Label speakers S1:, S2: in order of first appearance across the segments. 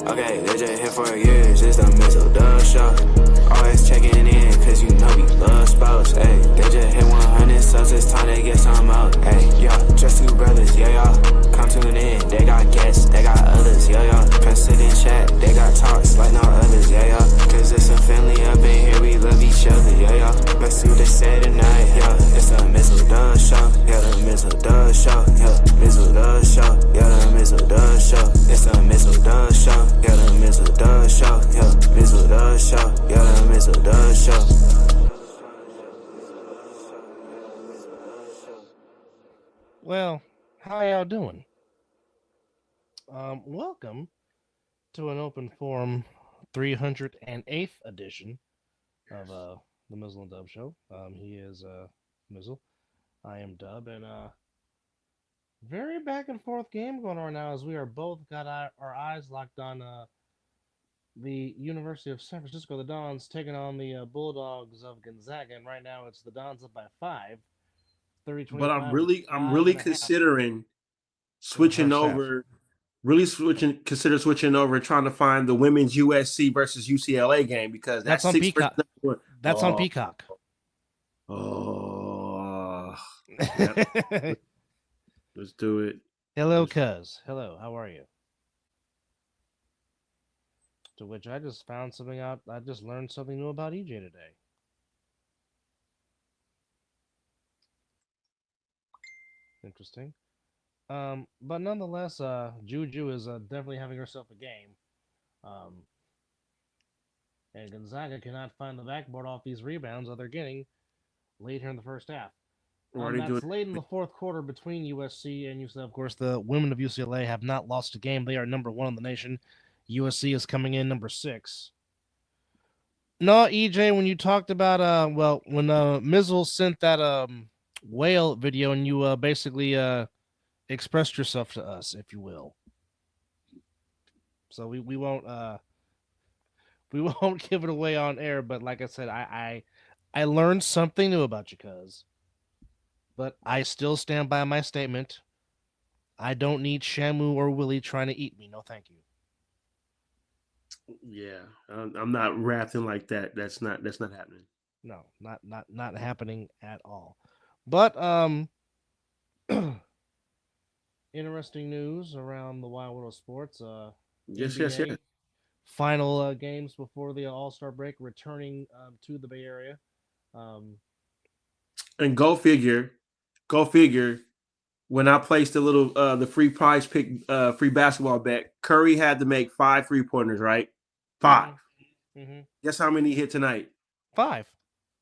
S1: Okay, they just here for years, it's the Mizzle show. Always checking in, cause you know we love sports. Hey, they just hit 100 subs, it's time they get some out. Hey, yeah, just two brothers, yeah, y'all. Come tune in, they got guests, they got others, yeah, y'all. Press it in chat, they got talks like no others, yeah, y'all. Cause it's a family up in here, we love each other, yeah, y'all. Let's see what they say tonight, yeah. It's the Mizzle show, yeah, the Mizzle show, yeah, Mizzle show, yeah, the Mizzle show. It's the Mizzle show, yeah, the Mizzle show, yeah, Mizzle show, yeah, the Mizzle show.
S2: Well, how y'all doing? Welcome to an open forum 308th edition of the Mizzle and Dub Show. He is Mizzle. I am Dub, and very back and forth game going on now as we are both got our eyes locked on the University of San Francisco, the Dons taking on the Bulldogs of Gonzaga, and right now it's the Dons up by 5, 30-25
S3: But I'm
S2: with
S3: really, I'm
S2: five
S3: really
S2: and a half
S3: considering
S2: in the
S3: switching
S2: first half.
S3: over. Consider switching over and trying to find the women's USC versus UCLA game because
S2: That's
S3: that's
S2: on
S3: six
S2: Peacock.
S3: versus one.
S2: That's on
S3: Oh,
S2: Peacock.
S3: oh, yep. Let's do it.
S2: Hello, cuz. Hello, how are you? To which I just found something out. I just learned something new about EJ today. Interesting. But nonetheless, Juju is definitely having herself a game. Um, and Gonzaga cannot find the backboard off these rebounds that they're getting late here in the first half.
S3: Already doing.
S2: That's late in the fourth quarter between USC and UCLA. Of course, the women of UCLA have not lost a game. They are number 1 in the nation. USC is coming in number 6. No, EJ, when you talked about when Mizzle sent that whale video and you basically expressed yourself to us, if you will. So we won't we won't give it away on air, but like I said, I learned something new about you, cuz. But I still stand by my statement. I don't need Shamu or Willie trying to eat me. No, thank you.
S3: Yeah, I'm not rapping like that. That's not happening.
S2: No, not happening at all. But interesting news around the Wild World of Sports.
S3: Yes,
S2: NBA
S3: yes, yes.
S2: final games before the All-Star break, returning to the Bay Area.
S3: And go figure. When I placed the free prize pick free basketball bet, Curry had to make 5 3-pointers, right? 5.
S2: Mm-hmm.
S3: Guess how many he hit tonight?
S2: 5.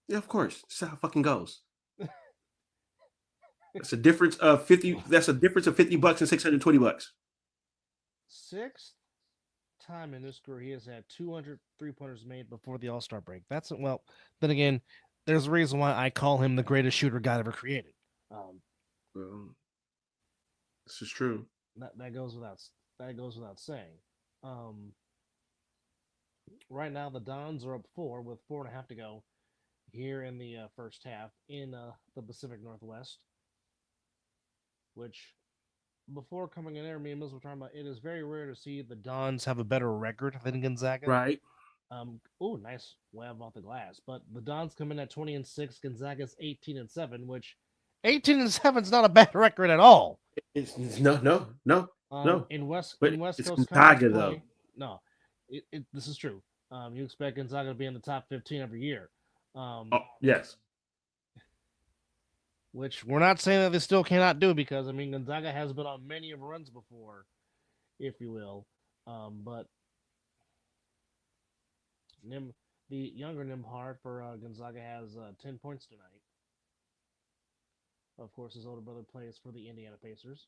S3: Yeah, of course. That's how it fucking goes. That's a difference of 50. That's a difference of $50 and $620.
S2: Sixth time in his career he has had 200 3-pointers made before the All-Star break. That's well. Then again, there's a reason why I call him the greatest shooter God ever created.
S3: Well, this is true.
S2: That goes without saying. Right now the Dons are up 4 with 4.5 to go here in the first half in the Pacific Northwest. Which, before coming in there, me and Mizzle were talking about, it is very rare to see the Dons have a better record than Gonzaga.
S3: Right.
S2: Nice web off the glass. But the Dons come in at 20-6, Gonzaga's 18-7, which 18-7 is not a bad record at all.
S3: It's no.
S2: In West
S3: Coast
S2: Gonzaga, though. No, this is true. You expect Gonzaga to be in the top 15 every year.
S3: Yes.
S2: Which we're not saying that they still cannot do because, I mean, Gonzaga has been on many of runs before, if you will. But the younger Nimhard for Gonzaga has 10 points tonight. Of course, his older brother plays for the Indiana Pacers,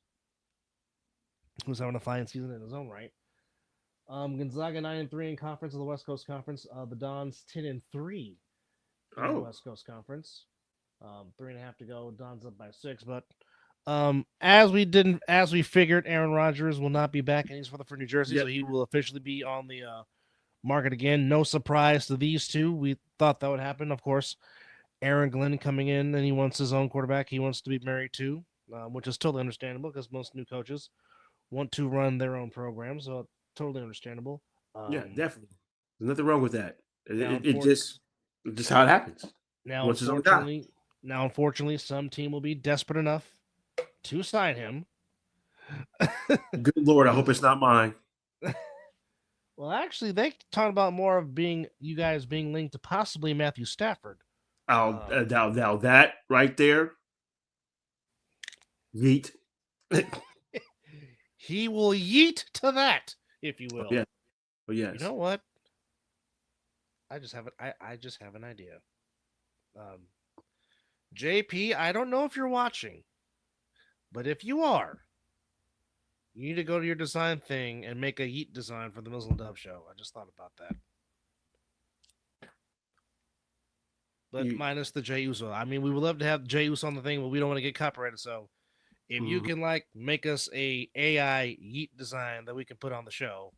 S2: who's having a fine season in his own right. Gonzaga 9-3 in conference of the West Coast Conference. The Dons 10-3 in the West Coast Conference. 3.5 to go. Don's up by 6, but as we figured, Aaron Rodgers will not be back, and he's for New Jersey, so he will officially be on the market again. No surprise to these two. We thought that would happen. Of course, Aaron Glenn coming in, and he wants his own quarterback. He wants to be married to, which is totally understandable because most new coaches want to run their own program. So totally understandable.
S3: Yeah, definitely. There's nothing wrong with that.
S2: Now,
S3: It just how it happens.
S2: now,
S3: Once it's on top.
S2: unfortunately, some team will be desperate enough to sign him.
S3: Good Lord, I hope it's not mine.
S2: Well, actually, they talked about more of you guys being linked to possibly Matthew Stafford.
S3: Now that right there, yeet.
S2: He will yeet to that, if you will.
S3: Yeah. Oh yes.
S2: You know what? I just have an idea. JP, I don't know if you're watching, but if you are, you need to go to your design thing and make a yeet design for the Mizzle and Dove show. I just thought about that. But minus the Jey Uso. I mean, we would love to have Jey Uso on the thing, but we don't want to get copyrighted. So if you can make us a AI yeet design that we can put on the show.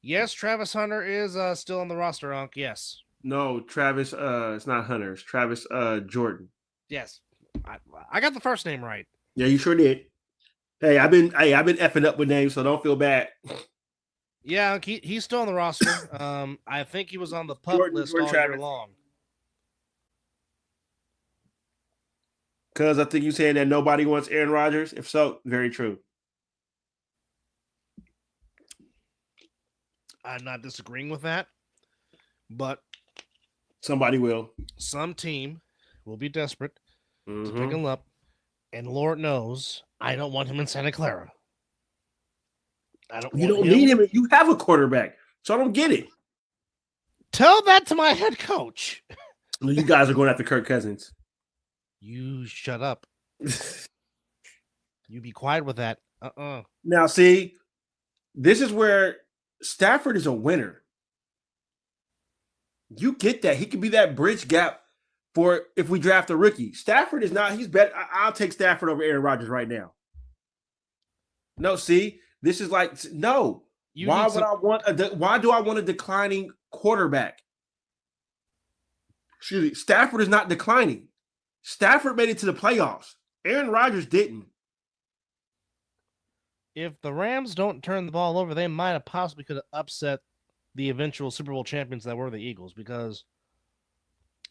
S2: Yes, Travis Hunter is still on the roster, Unc. Yes.
S3: No, Travis. It's not Hunter. It's Travis. Jordan.
S2: Yes, I got the first name right.
S3: Yeah, you sure did. Hey, I've been effing up with names, so don't feel bad.
S2: Yeah, he's still on the roster. I think he was on the pup list all year long.
S3: Because I think you saying that nobody wants Aaron Rodgers. If so, very true.
S2: I'm not disagreeing with that, but
S3: somebody will.
S2: Some team will be desperate to pick him up, and Lord knows I don't want him in Santa Clara.
S3: You don't need him. You have a quarterback, so I don't get it.
S2: Tell that to my head coach.
S3: You guys are going after Kirk Cousins.
S2: You shut up. You be quiet with that.
S3: Now, see, this is where Stafford is a winner. You get that. He can be that bridge gap for if we draft a rookie. Stafford is not. He's better. I'll take Stafford over Aaron Rodgers right now. No, see, this is like no. Why do I want a declining quarterback? Excuse me. Stafford is not declining. Stafford made it to the playoffs. Aaron Rodgers didn't.
S2: If the Rams don't turn the ball over, they might have possibly could have upset the eventual Super Bowl champions that were the Eagles because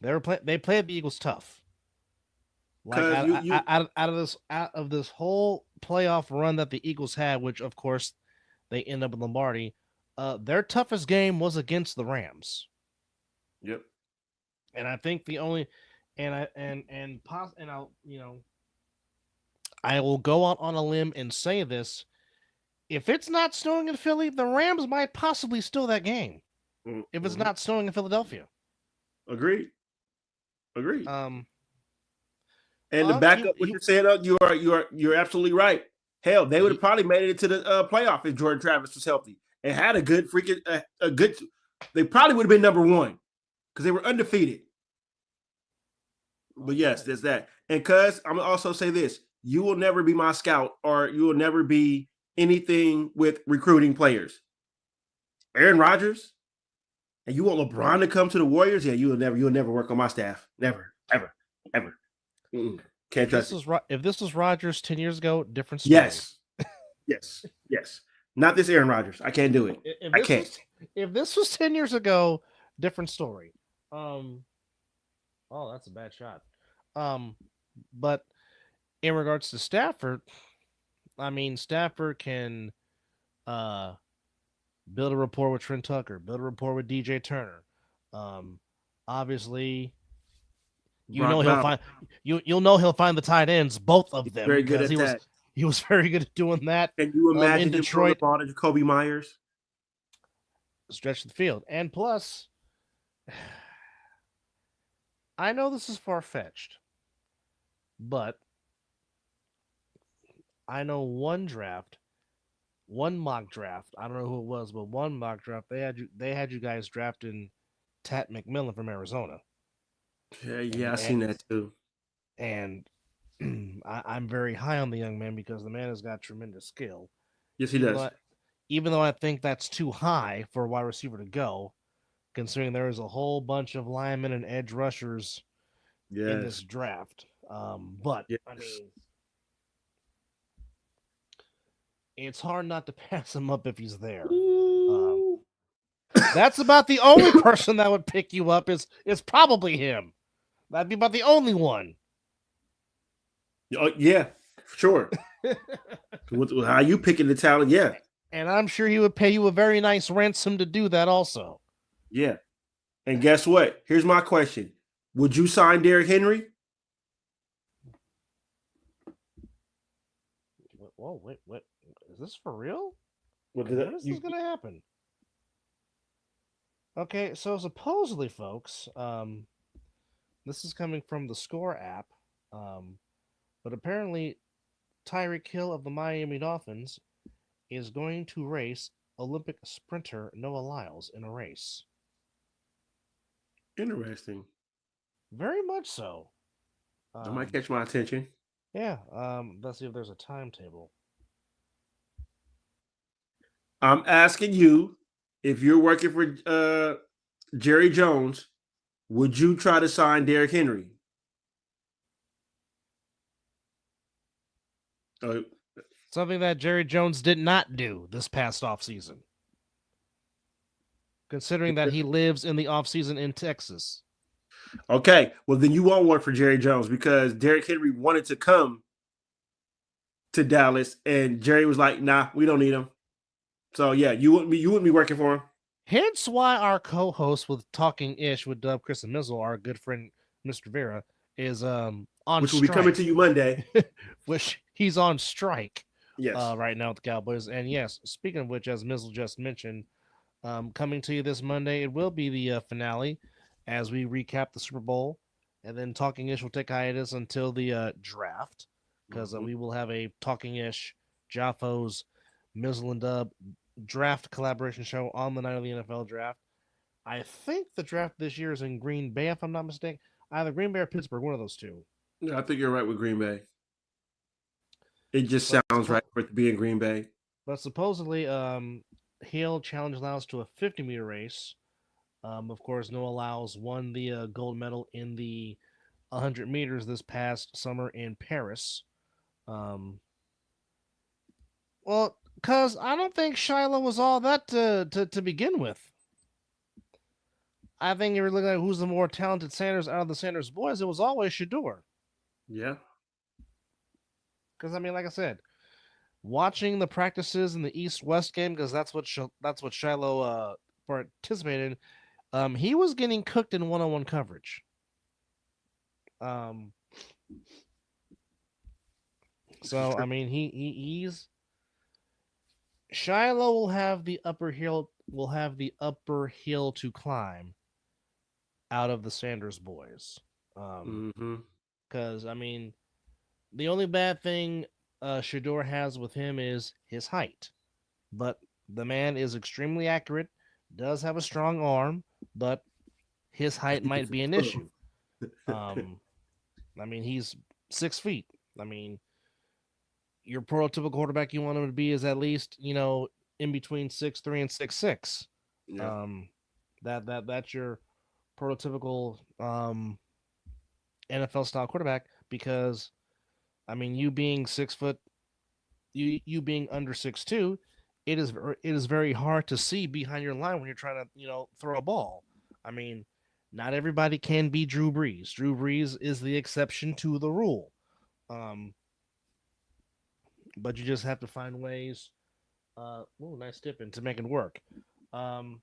S2: they played the Eagles tough. Like out of this whole playoff run that the Eagles had, which of course they end up in Lombardi, their toughest game was against the Rams.
S3: Yep.
S2: And I think the only I will go out on a limb and say this. If it's not snowing in Philly, the Rams might possibly steal that game. Mm-hmm. If it's not snowing in Philadelphia.
S3: Agreed. And to back up what you're saying, you're absolutely right. Hell, they would have probably made it to the playoff if Jordan Travis was healthy and had a good they probably would have been number one because they were undefeated. But yes, there's that. And cuz I'm gonna also say this: you will never be my scout, or you will never be anything with recruiting players. Aaron Rodgers, and you want LeBron to come to the Warriors? Yeah, you'll never work on my staff. Never, ever. Can't trust it.
S2: If this was Rodgers 10 years ago, different story.
S3: Yes. Not this Aaron Rodgers. I can't do it. I can't.
S2: If this was 10 years ago, different story. Oh, that's a bad shot. But in regards to Stafford, I mean, Stafford can build a rapport with Trent Tucker, build a rapport with DJ Turner. Obviously, you'll know he'll find the tight ends, both of them.
S3: Very good at that.
S2: He was very good at doing that.
S3: Can you imagine in Detroit the ball to Jacoby Myers?
S2: Stretch the field. And plus, I know this is far-fetched, but I know one mock draft. I don't know who it was, but one mock draft they had you guys drafting Tat McMillan from Arizona.
S3: Yeah, I seen that too.
S2: And I'm very high on the young man because the man has got tremendous skill.
S3: Yes, he does.
S2: Even though I think that's too high for a wide receiver to go, considering there is a whole bunch of linemen and edge rushers in this draft. But yes. I mean, it's hard not to pass him up if he's there.
S3: Ooh.
S2: That's about the only person that would pick you up is probably him. That'd be about the only one.
S3: Yeah, sure. How you picking the talent? Yeah,
S2: And I'm sure he would pay you a very nice ransom to do that also.
S3: yeah. And guess what? Here's my question: would you sign Derrick Henry?
S2: Whoa, wait, what? Is this for real?
S3: When
S2: When is this going to happen? Okay, so supposedly, folks, this is coming from the Score app, but apparently Tyreek Hill of the Miami Dolphins is going to race Olympic sprinter Noah Lyles in a race.
S3: Interesting.
S2: Very much so.
S3: That might catch my attention.
S2: Yeah, let's see if there's a timetable.
S3: I'm asking you, if you're working for Jerry Jones, would you try to sign Derrick Henry?
S2: Something that Jerry Jones did not do this past offseason. Considering that he lives in the offseason in Texas.
S3: Okay, well then you won't work for Jerry Jones because Derrick Henry wanted to come to Dallas, and Jerry was like, "Nah, we don't need him." So yeah, you wouldn't be working for him.
S2: Hence why our co-host with Talking Ish with Dub, Chris, and Mizzle, our good friend Mr. Vera, is on
S3: which will
S2: strike.
S3: be coming to you Monday.
S2: Which he's on strike.
S3: Yes.
S2: Right now with the Cowboys. And yes, speaking of which, as Mizzle just mentioned, coming to you this Monday, it will be the finale as we recap the Super Bowl, and then Talking Ish will take hiatus until the draft because we will have a Talking Ish, Jaffos, Mizzle and Dub draft collaboration show on the night of the NFL draft. I think the draft this year is in Green Bay, if I'm not mistaken. Either Green Bay or Pittsburgh, one of those two.
S3: Yeah, I think you're right with Green Bay. It just sounds right for it to be in Green Bay.
S2: But supposedly, Hill challenged Lyles to a 50-meter race. Of course, Noah Lyles won the gold medal in the 100 meters this past summer in Paris. Well, because I don't think Shiloh was all that to begin with. I think if you're looking at who's the more talented Sanders out of the Sanders boys, it was always Shedeur.
S3: Yeah.
S2: Because, I mean, like I said, watching the practices in the East-West game, because that's what Shiloh participated in, he was getting cooked in one-on-one coverage. So, I mean, he's... Shiloh will have the upper hill to climb out of the Sanders boys. Because, I mean, the only bad thing Shedeur has with him is his height. But the man is extremely accurate, does have a strong arm, but his height might be an issue. I mean, he's 6 feet. I mean, your prototypical quarterback you want him to be is at least, in between 6'3" and 6'6".
S3: Yeah.
S2: That's your prototypical NFL style quarterback, because I mean, you being 6 foot, you being under 6'2", it is very hard to see behind your line when you're trying to throw a ball. I mean, not everybody can be Drew Brees. Drew Brees is the exception to the rule. But you just have to find ways. Nice tipping to make it work. Kellen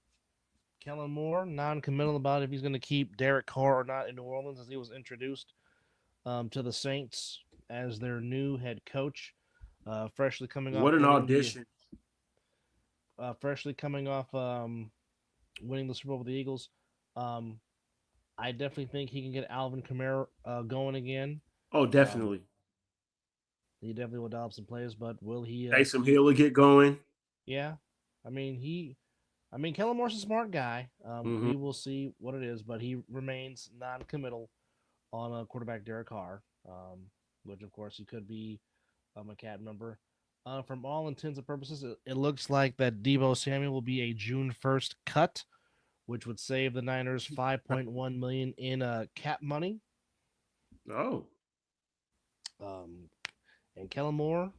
S2: Moore, non-committal about if he's going to keep Derek Carr or not in New Orleans, as he was introduced to the Saints as their new head coach. Freshly coming off.
S3: What an audition!
S2: Freshly coming off winning the Super Bowl with the Eagles. I definitely think he can get Alvin Kamara going again.
S3: Oh, definitely.
S2: He definitely will develop some players, but will he?
S3: Taysom Hill will get going.
S2: Yeah, I mean Kellen Moore's a smart guy. We will see what it is, but he remains non-committal on a quarterback Derek Carr, which of course he could be a cat member. From all intents and purposes, it looks like that Deebo Samuel will be a June 1st cut, which would save the Niners $5.1 million in cap money.
S3: Oh.
S2: And Kellen Moore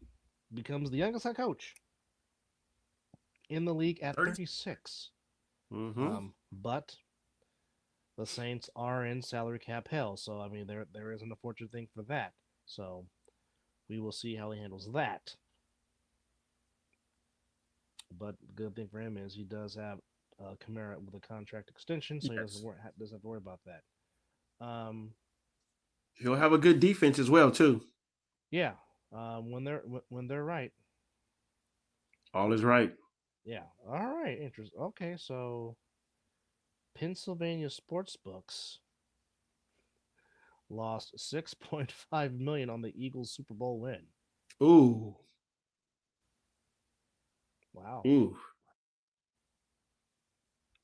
S2: becomes the youngest head coach. in the league at
S3: 30.
S2: 36.
S3: Mm-hmm.
S2: But the Saints are in salary cap hell, so I mean there is an unfortunate thing for that. So we will see how he handles that. But the good thing for him is he does have Kamara with a contract extension, so he
S3: Yes.
S2: doesn't have to worry about that.
S3: He'll have a good defense as well, too.
S2: Yeah, when they're right.
S3: All is right.
S2: Yeah. All right. Interesting. Okay, so Pennsylvania sports books lost 6.5 million on the Eagles Super Bowl win.
S3: Ooh.
S2: Wow.
S3: Ooh.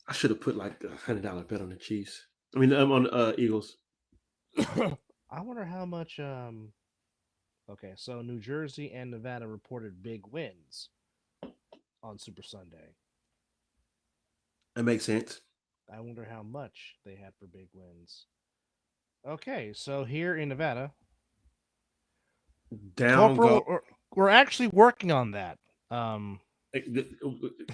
S3: I should have put like $100 bet on the Chiefs. I mean, on Eagles.
S2: I wonder how much. Okay, so New Jersey and Nevada reported big wins on Super Sunday.
S3: That makes sense.
S2: I wonder how much they had for big wins. Okay, so here in Nevada,
S3: Down go.
S2: Corporal, we're actually working on that. Um,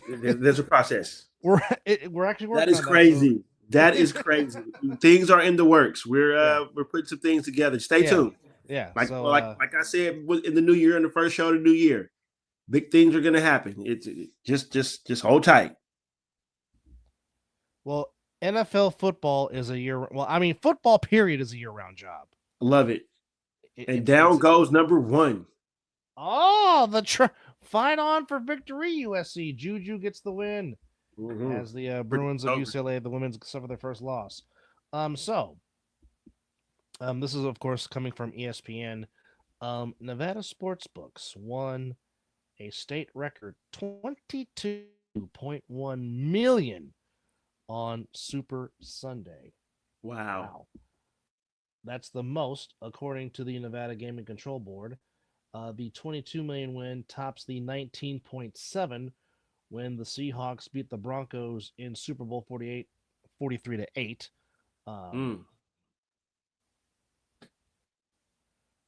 S3: There's a process.
S2: we're actually
S3: That
S2: working
S3: is
S2: on that. So
S3: crazy. That is crazy. Things are in the works.
S2: yeah,
S3: We're putting some things together. Stay
S2: yeah,
S3: tuned.
S2: yeah.
S3: Like
S2: So
S3: like I said in the new year, in the first show of the new year, big things are gonna happen. It's just hold tight.
S2: well, NFL football is a year. Well, I mean, football period is a year-round job.
S3: Love it. And down
S2: It's
S3: goes number one.
S2: oh the fight on for victory. USC Juju gets the win
S3: Mm-hmm.
S2: as the Bruins of UCLA, the women's, suffer their first loss. This is of course coming from ESPN. Nevada Sportsbooks won a state record 22.1 million on Super Sunday.
S3: Wow.
S2: That's the most according to the Nevada Gaming Control Board. The 22 million win tops the 19.7 when the Seahawks beat the Broncos in Super Bowl 48 43-8.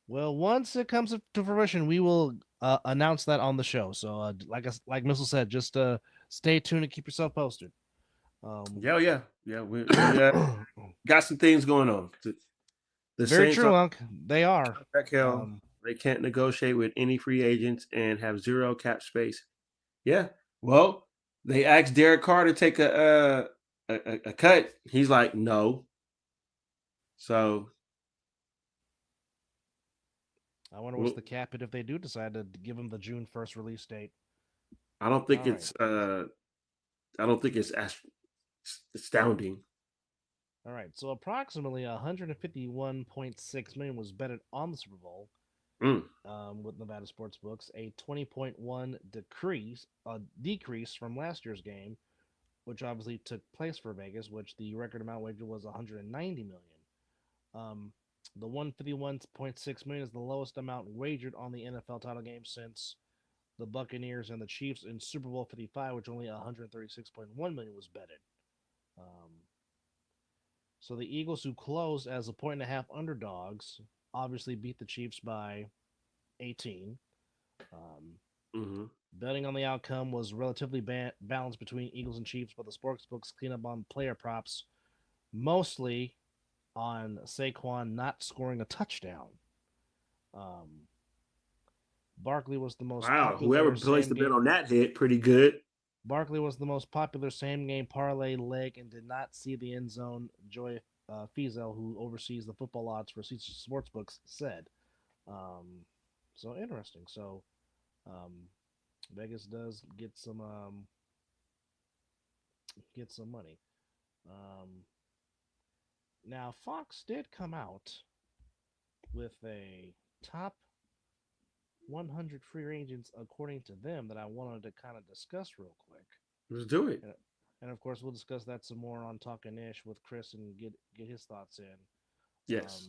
S2: Well, once it comes to fruition, we will announce that on the show. So, like Mizzle said, just stay tuned and keep yourself posted.
S3: Yeah. We got some things going on. The
S2: Very
S3: Saints
S2: true, Unc. They are.
S3: hell, they can't negotiate with any free agents and have zero cap space. Yeah. Well, they asked Derek Carr to take a cut. He's like, no. So
S2: I wonder what's the cap it if they do decide to give him the June 1st release date.
S3: I don't think it's astounding.
S2: All right, so approximately 151.6 million was betted on the Super Bowl with Nevada Sportsbooks, a 20.1 decrease from last year's game, which obviously took place for Vegas, which the record amount wagered was 190 million. The 151.6 million is the lowest amount wagered on the NFL title game since the Buccaneers and the Chiefs in Super Bowl 55, which only 136.1 million was betted. So the Eagles, who closed as a 1.5 underdogs, obviously beat the Chiefs by 18. Betting on the outcome was relatively balanced between Eagles and Chiefs, but the sportsbooks clean up on player props, mostly on Saquon not scoring a touchdown. Barkley was the most popular.
S3: Whoever placed the bet on that hit pretty good.
S2: Barkley was the most popular same-game parlay leg and did not see the end zone. Joy Fiesel, who oversees the football odds for Caesars Sportsbooks, said. So interesting. So Vegas does get some money. Now Fox did come out with a top 100 free agents according to them that I wanted to kind of discuss real quick.
S3: Let's do it.
S2: And of course, we'll discuss that some more on Talking Ish with Chris and get his thoughts in.
S3: Yes.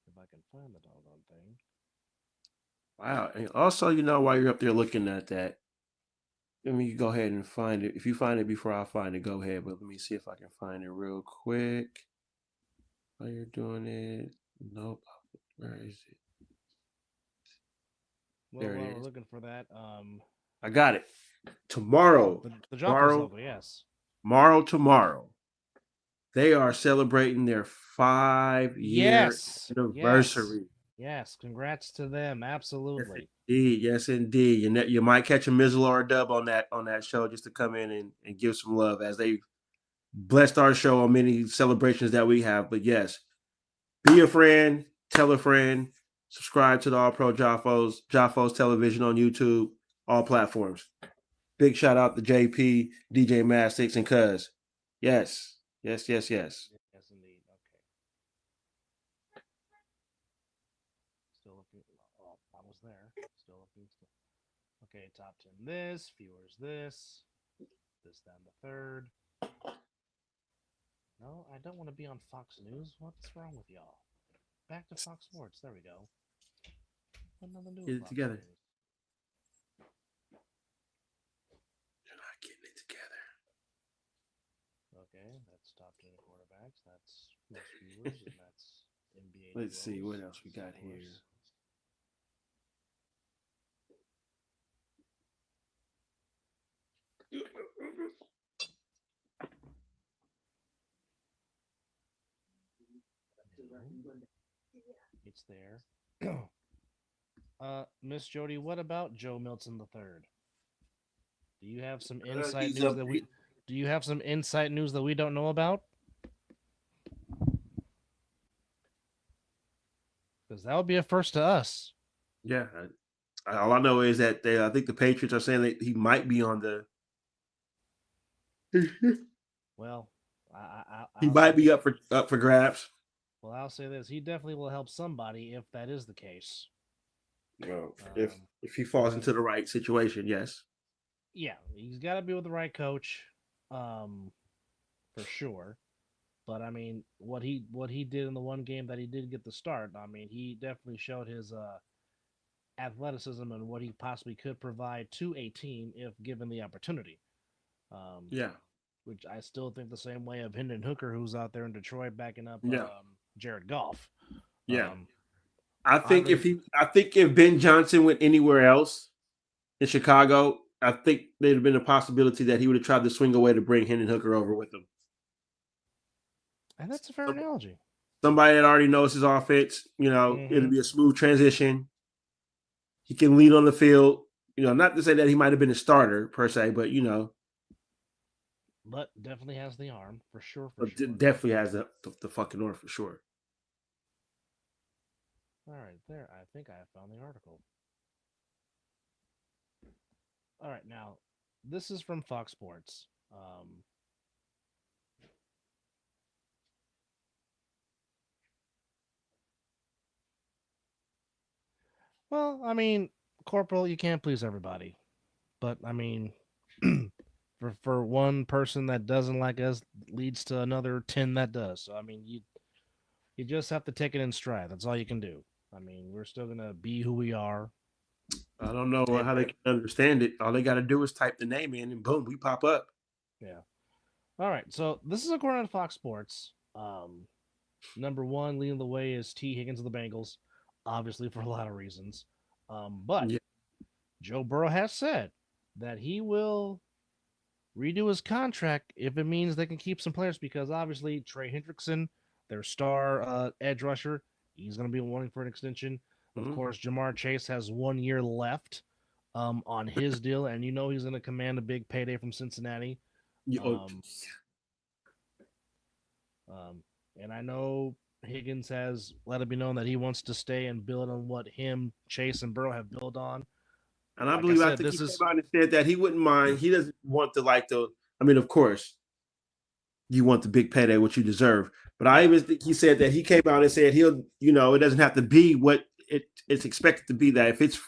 S2: If I can find the doggone thing.
S3: Wow. And also, while you're up there looking at that, let me go ahead and find it. If you find it before I find it, go ahead. But let me see if I can find it real quick. While you're doing it. Nope. Where is it?
S2: Well,
S3: There it
S2: while we're
S3: is.
S2: looking for that,
S3: I got it. Tomorrow,
S2: the Jaffa's logo, yes.
S3: tomorrow, they are celebrating their 5-year
S2: Yes, yes,
S3: anniversary.
S2: yes. Congrats to them.
S3: Yes,
S2: Absolutely.
S3: indeed. Yes, indeed. You might catch a Mizzle or a dub on that show just to come in and give some love as they blessed our show on many celebrations that we have. But yes, be a friend, tell a friend, subscribe to the All Pro Jaffos Television on YouTube, all platforms. Big shout out to JP, DJ Mastix, and Cuz. Yes, yes, yes, yes.
S2: Yes, indeed. Okay. Still looking. Oh, I was there. Still looking. Okay, top 10 this, viewers this, this down the third. No, I don't want to be on Fox News. What's wrong with y'all? Back to Fox Sports. There we go. What nothing to do
S3: Get
S2: with
S3: it
S2: Fox
S3: together.
S2: News.
S3: You're not getting it together.
S2: Okay, that's top 10 quarterbacks. That's most viewers, and that's NBA
S3: Let's see
S2: duos,
S3: what else we got
S2: of
S3: here.
S2: course. It's there. Miss Jody, what about Joe Milton III? Do you have some inside
S3: He's
S2: news
S3: up.
S2: that we do you have some inside news that we don't know about? Because that would be a first to us.
S3: Yeah. All I know is that I think the Patriots are saying that he might be on the.
S2: Well,
S3: He
S2: I'll say
S3: might be
S2: this.
S3: up for grabs.
S2: Well, I'll say this. He definitely will help somebody if that is the case.
S3: Well,
S2: Um,
S3: if he falls into the right situation, yes.
S2: Yeah, he's got to be with the right coach, for sure. But I mean, what he did in the one game that he did get the start, I mean, he definitely showed his athleticism and what he possibly could provide to a team if given the opportunity. Um,
S3: Yeah.
S2: which I still think the same way of Hendon Hooker, who's out there in Detroit backing up
S3: Yeah.
S2: Jared Goff.
S3: Yeah.
S2: Um,
S3: I think
S2: obvious,
S3: if Ben Johnson went anywhere else in Chicago, I think there'd have been a possibility that he would have tried to swing away to bring Hendon Hooker over with him.
S2: and that's a fair analogy.
S3: Somebody that already knows his offense, it'll be a smooth transition. He can lead on the field. Not to say that he might have been a starter per se, but
S2: But definitely has the arm for sure.
S3: definitely has the fucking arm for sure.
S2: All right, there. I think I found the article. All right, now this is from Fox Sports. Well, I mean, Corporal, you can't please everybody, but I mean, for one person that doesn't like us leads to another 10 that does. So I mean, you just have to take it in stride. That's all you can do. I mean, we're still gonna be who we are.
S3: I don't know how they can understand it. All they got to do is type the name in, and boom, we pop up.
S2: Yeah. All right. So this is according to Fox Sports. Number one leading the way is T. Higgins of the Bengals, obviously for a lot of reasons. But
S3: Yeah.
S2: Joe Burrow has said that he will redo his contract if it means they can keep some players because obviously Trey Hendrickson, their star edge rusher, he's going to be wanting for an extension. Of course, Jamar Chase has 1 year left on his deal, and you know he's going to command a big payday from Cincinnati. And I know Higgins has let it be known that he wants to stay and build on what him, Chase, and Burrow have built on.
S3: And I think he came out and said that he wouldn't mind. He doesn't want I mean, of course, you want the big payday, which you deserve. But I even think he said that he came out and said he'll, it doesn't have to be what it's expected to be. That if it's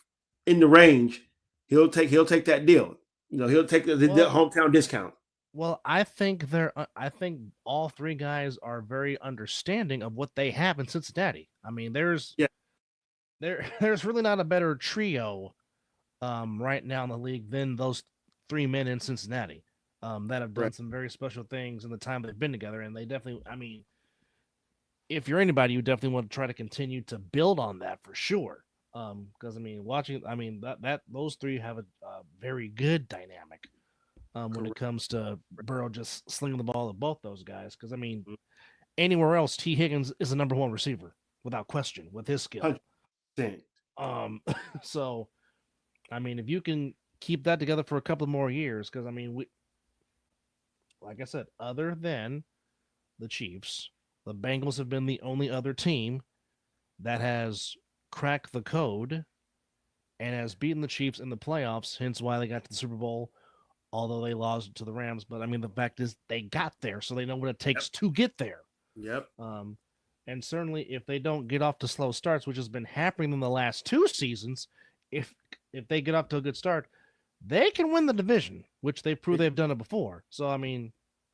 S3: in the range, he'll take that deal. He'll take the hometown discount.
S2: Well, I think all three guys are very understanding of what they have in Cincinnati. I mean, there's really not a better trio right now in the league than those three men in Cincinnati that have done some very special things in the time they've been together. And they definitely, I mean, if you're anybody, you definitely want to try to continue to build on that for sure. Because that those three have a very good dynamic. When it comes to Burrow just slinging the ball at both those guys. Because anywhere else, T. Higgins is the number one receiver without question with his skill.
S3: 100%.
S2: So if you can keep that together for a couple more years, because like I said, other than the Chiefs, the Bengals have been the only other team that has cracked the code and has beaten the Chiefs in the playoffs, hence why they got to the Super Bowl, although they lost to the Rams. But the fact is they got there, so they know what it takes to get there.
S3: Yep.
S2: And certainly if they don't get off to slow starts, which has been happening in the last 2 seasons, if they get off to a good start, they can win the division, which they've proved they've done it before. So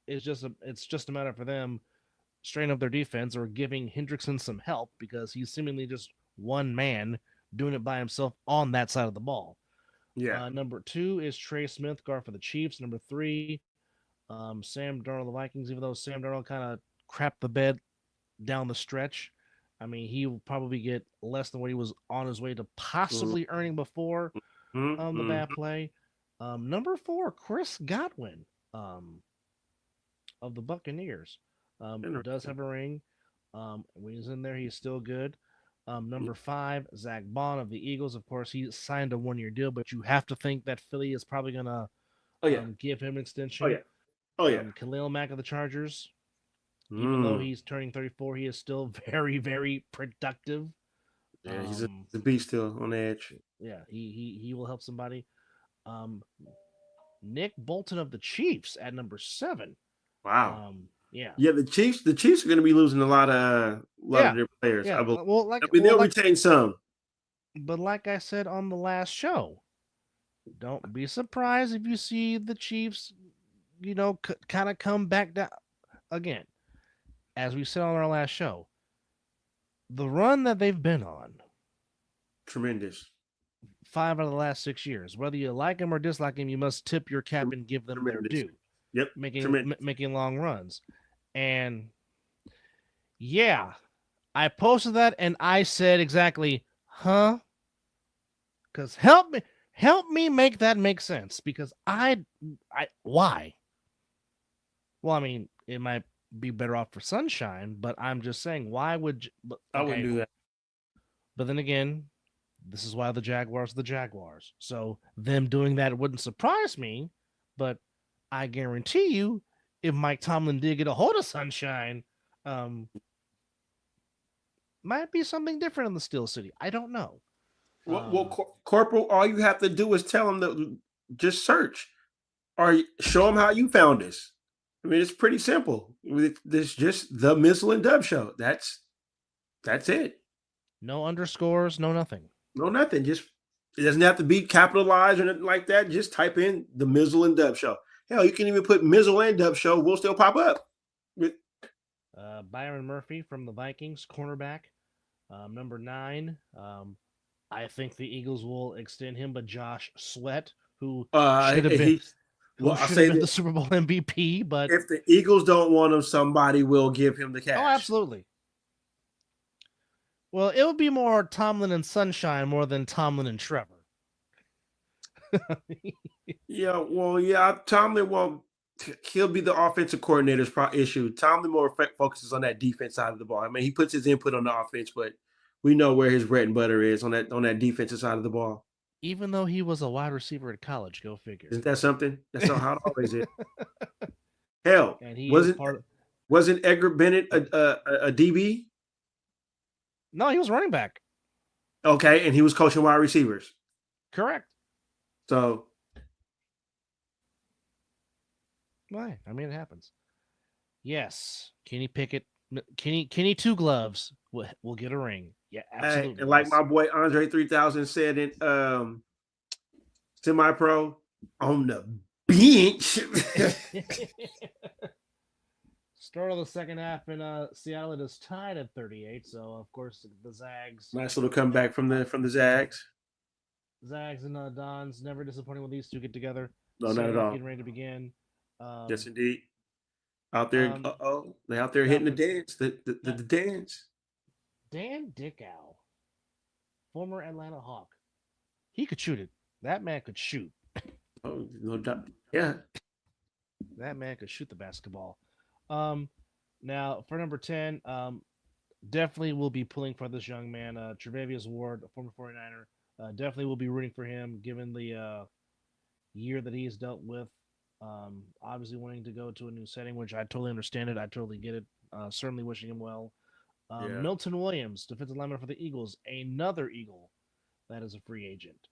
S2: it's just a matter for them straightening up their defense or giving Hendrickson some help, because he's seemingly just one man doing it by himself on that side of the ball.
S3: Yeah.
S2: Number 2 is Trey Smith, guard for the Chiefs. Number 3, Sam Darnold, the Vikings. Even though Sam Darnold kind of crapped the bed down the stretch, he will probably get less than what he was on his way to possibly earning before the bad play. Number 4, Chris Godwin of the Buccaneers. Does have a ring. When he's in there, he's still good. Number 5, Zach Bond of the Eagles. Of course, he signed a 1-year deal, but you have to think that Philly is probably going to give him an extension.
S3: Oh, yeah.
S2: Khalil Mack of the Chargers. Even though he's turning 34, he is still very, very productive.
S3: Yeah, he's a beast still on the edge.
S2: Yeah, he will help somebody. Nick Bolton of the Chiefs at number 7.
S3: Wow.
S2: Yeah.
S3: The Chiefs are going to be losing a lot of their players.
S2: Yeah.
S3: I believe.
S2: Well,
S3: they'll retain some.
S2: But like I said on the last show, don't be surprised if you see the Chiefs, kind of come back down again. As we said on our last show, the run that they've been on,
S3: tremendous.
S2: 5 out of the last 6 years. Whether you like them or dislike them, you must tip your cap and give them their due.
S3: Yep.
S2: Making long runs. And yeah, I posted that and I said exactly, huh? Because help me make that make sense. Because why? Well, it might be better off for sunshine, but I'm just saying, why would
S3: I wouldn't do that?
S2: But then again, this is why the Jaguars are the Jaguars. So them doing that wouldn't surprise me, but I guarantee you, if Mike Tomlin did get a hold of sunshine, might be something different in the Steel City. I don't know.
S3: Well, Corporal, all you have to do is tell them to just search or show them how you found this. It's pretty simple. It's just the Mizzle and Dub Show. That's it.
S2: No underscores, no nothing.
S3: No nothing. Just it doesn't have to be capitalized or anything like that. Just type in the Mizzle and Dub Show. Hell, you can even put Mizzle and Dub Show. We'll still pop up.
S2: Byron Murphy from the Vikings, cornerback. Number 9. I think the Eagles will extend him, but Josh Sweat, who should have been... I'll say the Super Bowl MVP, but
S3: if the Eagles don't want him, somebody will give him the cash.
S2: Oh, absolutely. Well, it would be more Tomlin and Sunshine more than Tomlin and Trevor.
S3: Tomlin won't. He'll be the offensive coordinator's issue. Tomlin more focuses on that defense side of the ball. He puts his input on the offense, but we know where his bread and butter is on that defensive side of the ball.
S2: Even though he was a wide receiver at college, go figure.
S3: Isn't that something? That's how it always is. Hell, and wasn't Edgar Bennett a DB?
S2: No, he was running back.
S3: Okay, and he was coaching wide receivers.
S2: Correct.
S3: So,
S2: why? It happens. Yes, Kenny Pickett, Kenny Two Gloves will get a ring. Yeah, absolutely.
S3: Hey, and like my boy Andre 3000 said in Semi-Pro, on the bench.
S2: Start of the second half in Seattle, it is tied at 38. So of course the Zags.
S3: Nice little comeback from the Zags.
S2: Zags and Dons, never disappointing when these two get together.
S3: No, not at all.
S2: Getting ready to begin.
S3: Yes, indeed. Out there, they out there hitting the dance. The dance.
S2: Dan Dickow former Atlanta Hawk. He could shoot it. That man could shoot.
S3: Oh, no doubt. Yeah.
S2: That man could shoot the basketball. Um, Now for number 10, definitely will be pulling for this young man, Tre'Davious Ward, a former 49er. Definitely will be rooting for him, given the year that he's dealt with. Obviously wanting to go to a new setting, which I totally understand it. I totally get it. Certainly wishing him well.
S3: Yeah.
S2: Milton Williams, defensive lineman for the Eagles, another Eagle that is a free agent.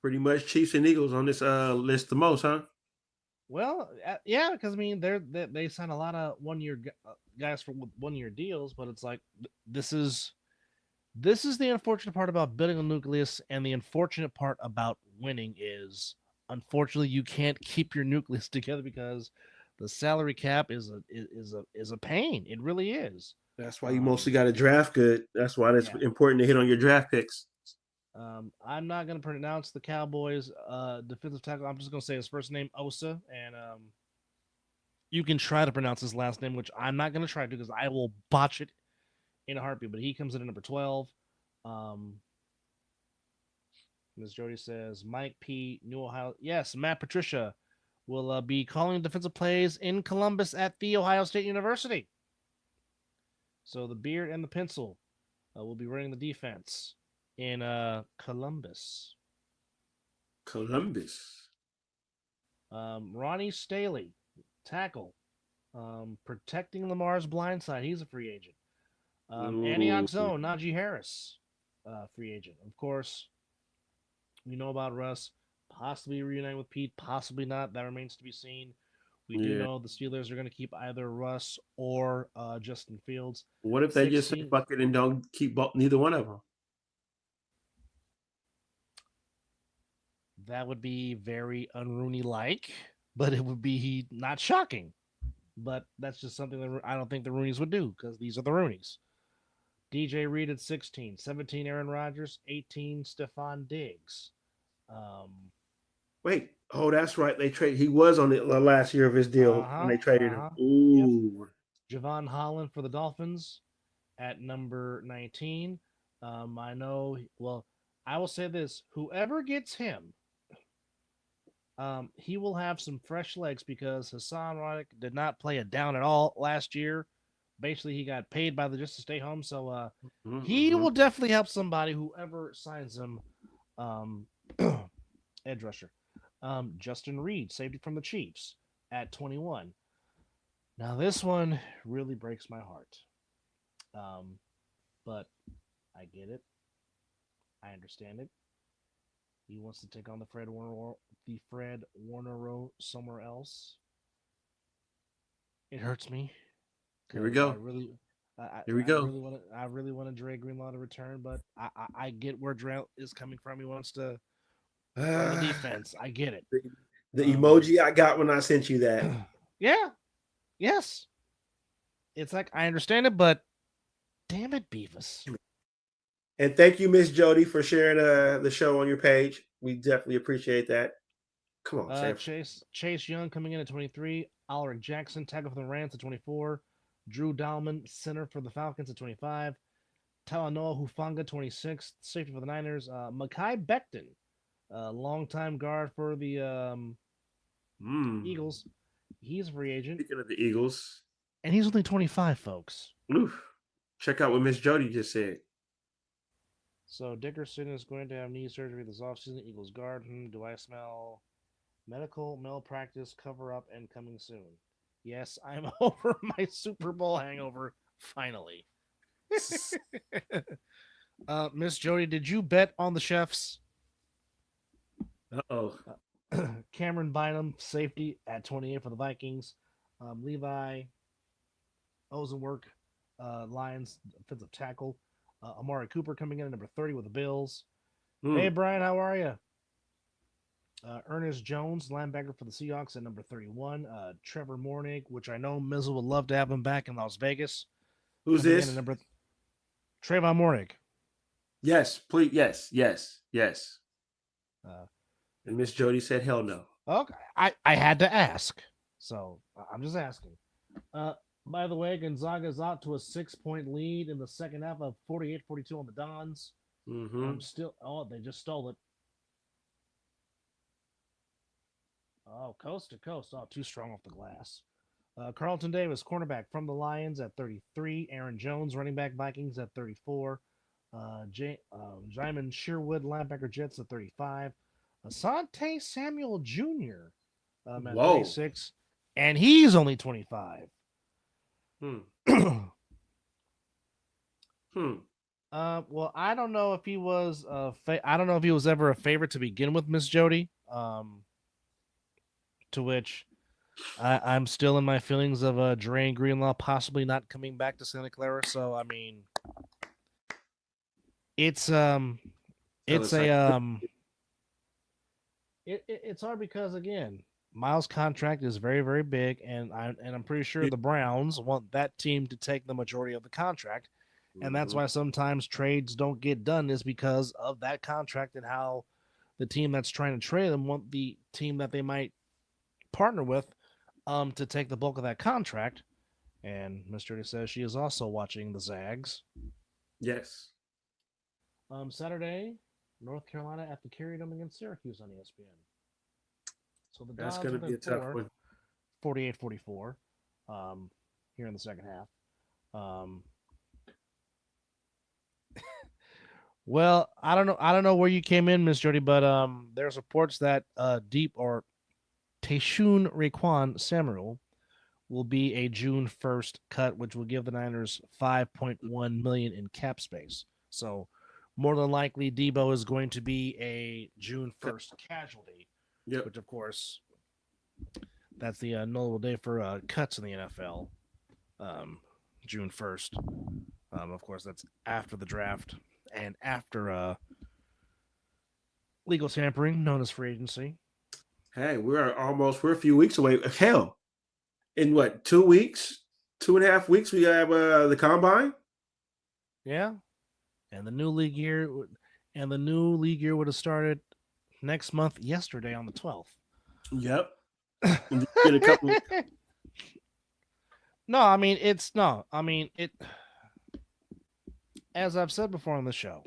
S3: Pretty much Chiefs and Eagles on this list the most, huh?
S2: Well, yeah, because I mean they sign a lot of 1 year guys for 1 year deals, but it's like this is the unfortunate part about building a nucleus, and the unfortunate part about winning is, unfortunately, you can't keep your nucleus together because the salary cap is a pain. It really is.
S3: That's why you mostly got to draft good. That's why it's important to hit on your draft picks.
S2: I'm not going to pronounce the Cowboys' defensive tackle. I'm just going to say his first name, Osa, and you can try to pronounce his last name, which I'm not going to try to because I will botch it in a heartbeat. But he comes in at number 12. Ms. Jody says, Mike P., New Ohio. Yes, Matt Patricia will be calling defensive plays in Columbus at The Ohio State University. So the beard and the pencil will be running the defense in Columbus. Ronnie Staley, tackle, protecting Lamar's blind side. He's a free agent. Antioch Zone, Najee Harris, free agent. Of course, we know about Russ, possibly reuniting with Pete, possibly not. That remains to be seen. We do know the Steelers are going to keep either Russ or Justin Fields.
S3: What if they just say fuck it and don't keep neither one of them?
S2: That would be very un-Rooney-like, but it would be not shocking. But that's just something that I don't think the Rooneys would do, because these are the Rooneys. DJ Reed at 16, 17 Aaron Rodgers, 18 Stephon Diggs.
S3: Wait, that's right. They trade. He was on the last year of his deal when they traded him. Ooh.
S2: Yep. Javon Holland for the Dolphins at number 19. I know. Well, I will say this: whoever gets him, he will have some fresh legs because Hassan Reddick did not play it down at all last year. Basically, he got paid by just to stay home, so he will definitely help somebody, whoever signs him. Edge rusher. Justin Reed, safety from the Chiefs, at 21. Now, this one really breaks my heart. But I get it. I understand it. He wants to take on the Fred Warner role somewhere else. It hurts me.
S3: Here we go.
S2: I really want Dre Greenlaw to return, but I get where Dre is coming from. He wants to run the defense. I get it.
S3: The emoji I got when I sent you that.
S2: Yeah. Yes. It's like, I understand it, but damn it, Beavis.
S3: And thank you, Miss Jody, for sharing the show on your page. We definitely appreciate that. Come on, Sam.
S2: Chase Young coming in at 23. Alaric Jackson, tackle for the Rams at 24. Drew Dalman, center for the Falcons at 25. Talanoa Hufanga, 26. Safety for the Niners. Mekhi Becton, longtime guard for the Eagles. He's a free agent.
S3: Speaking of the Eagles.
S2: And he's only 25, folks.
S3: Oof. Check out what Miss Jody just said.
S2: So Dickerson is going to have knee surgery this offseason. Eagles guard. Do I smell medical malpractice, cover up, and coming soon? Yes, I'm over my Super Bowl hangover, finally. Miss Jody, did you bet on the Chefs?
S3: Uh-oh.
S2: Cameron Bynum, safety at 28 for the Vikings. Levi Ozenwerk, Lions, defensive tackle. Amari Cooper coming in at number 30 with the Bills. Hey, Brian, how are you? Ernest Jones, linebacker for the Seahawks at number 31. Trevor Mornig, which I know Mizzle would love to have him back in Las Vegas.
S3: Who's this?
S2: Trayvon Mornig.
S3: Yes, please. Yes. And Miss Jody said, hell no.
S2: Okay, I had to ask. So I'm just asking. By the way, Gonzaga's out to a 6-point lead in the second half of 48-42 on the Dons.
S3: Mm-hmm.
S2: They just stole it. Oh, coast to coast. Oh, too strong off the glass. Carlton Davis, cornerback from the Lions at 33. Aaron Jones, running back Vikings at 34. Jaimin Sherwood, linebacker Jets at 35. Asante Samuel Jr. At
S3: Whoa.
S2: 36. And he's only 25. Well, I don't know if he was I don't know if he was ever a favorite to begin with, Miss Jody. To which I'm still in my feelings of Dre Greenlaw possibly not coming back to Santa Clara. So I mean, it's it's hard because again, Miles' contract is very, very big, and I'm pretty sure the Browns want that team to take the majority of the contract, and that's why sometimes trades don't get done is because of that contract and how the team that's trying to trade them want the team that they might partner with to take the bulk of that contract. And Miss Jody says she is also watching the Zags.
S3: Yes.
S2: Saturday, North Carolina at the Carrier Dome against Syracuse on ESPN. So the
S3: That's
S2: Dons
S3: going to be a tough one.
S2: 48-44 here in the second half. Well, I don't know where you came in, Miss Jody, but there's reports that Deep or Taishun Raekwon Samuel will be a June 1st cut, which will give the Niners $5.1 million in cap space. So more than likely, Debo is going to be a June 1st casualty.
S3: Yep.
S2: Which, of course, that's the notable day for cuts in the NFL. June 1st. Of course, that's after the draft and after legal tampering, known as free agency.
S3: Hey, we're a few weeks away. Hell, in what, 2 weeks, 2.5 weeks, we have the combine.
S2: Yeah, and the new league year would have started next month, yesterday on the 12th.
S3: Yep. Get a couple.
S2: It. As I've said before on the show,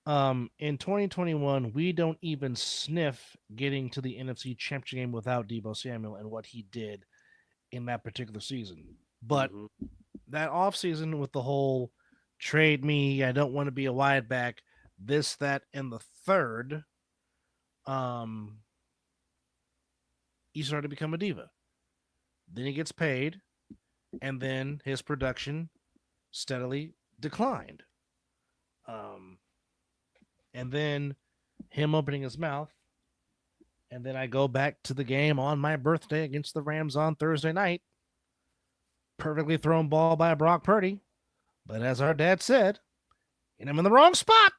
S2: in 2021, we don't even sniff getting to the NFC Championship game without Debo Samuel and what he did in that particular season. But that offseason with the whole trade me, I don't want to be a wide back, this, that, and the third, he started to become a diva. Then he gets paid, and then his production steadily declined. And then him opening his mouth, and then I go back to the game on my birthday against the Rams on Thursday night. Perfectly thrown ball by Brock Purdy. But as our dad said, hit him in the wrong spot.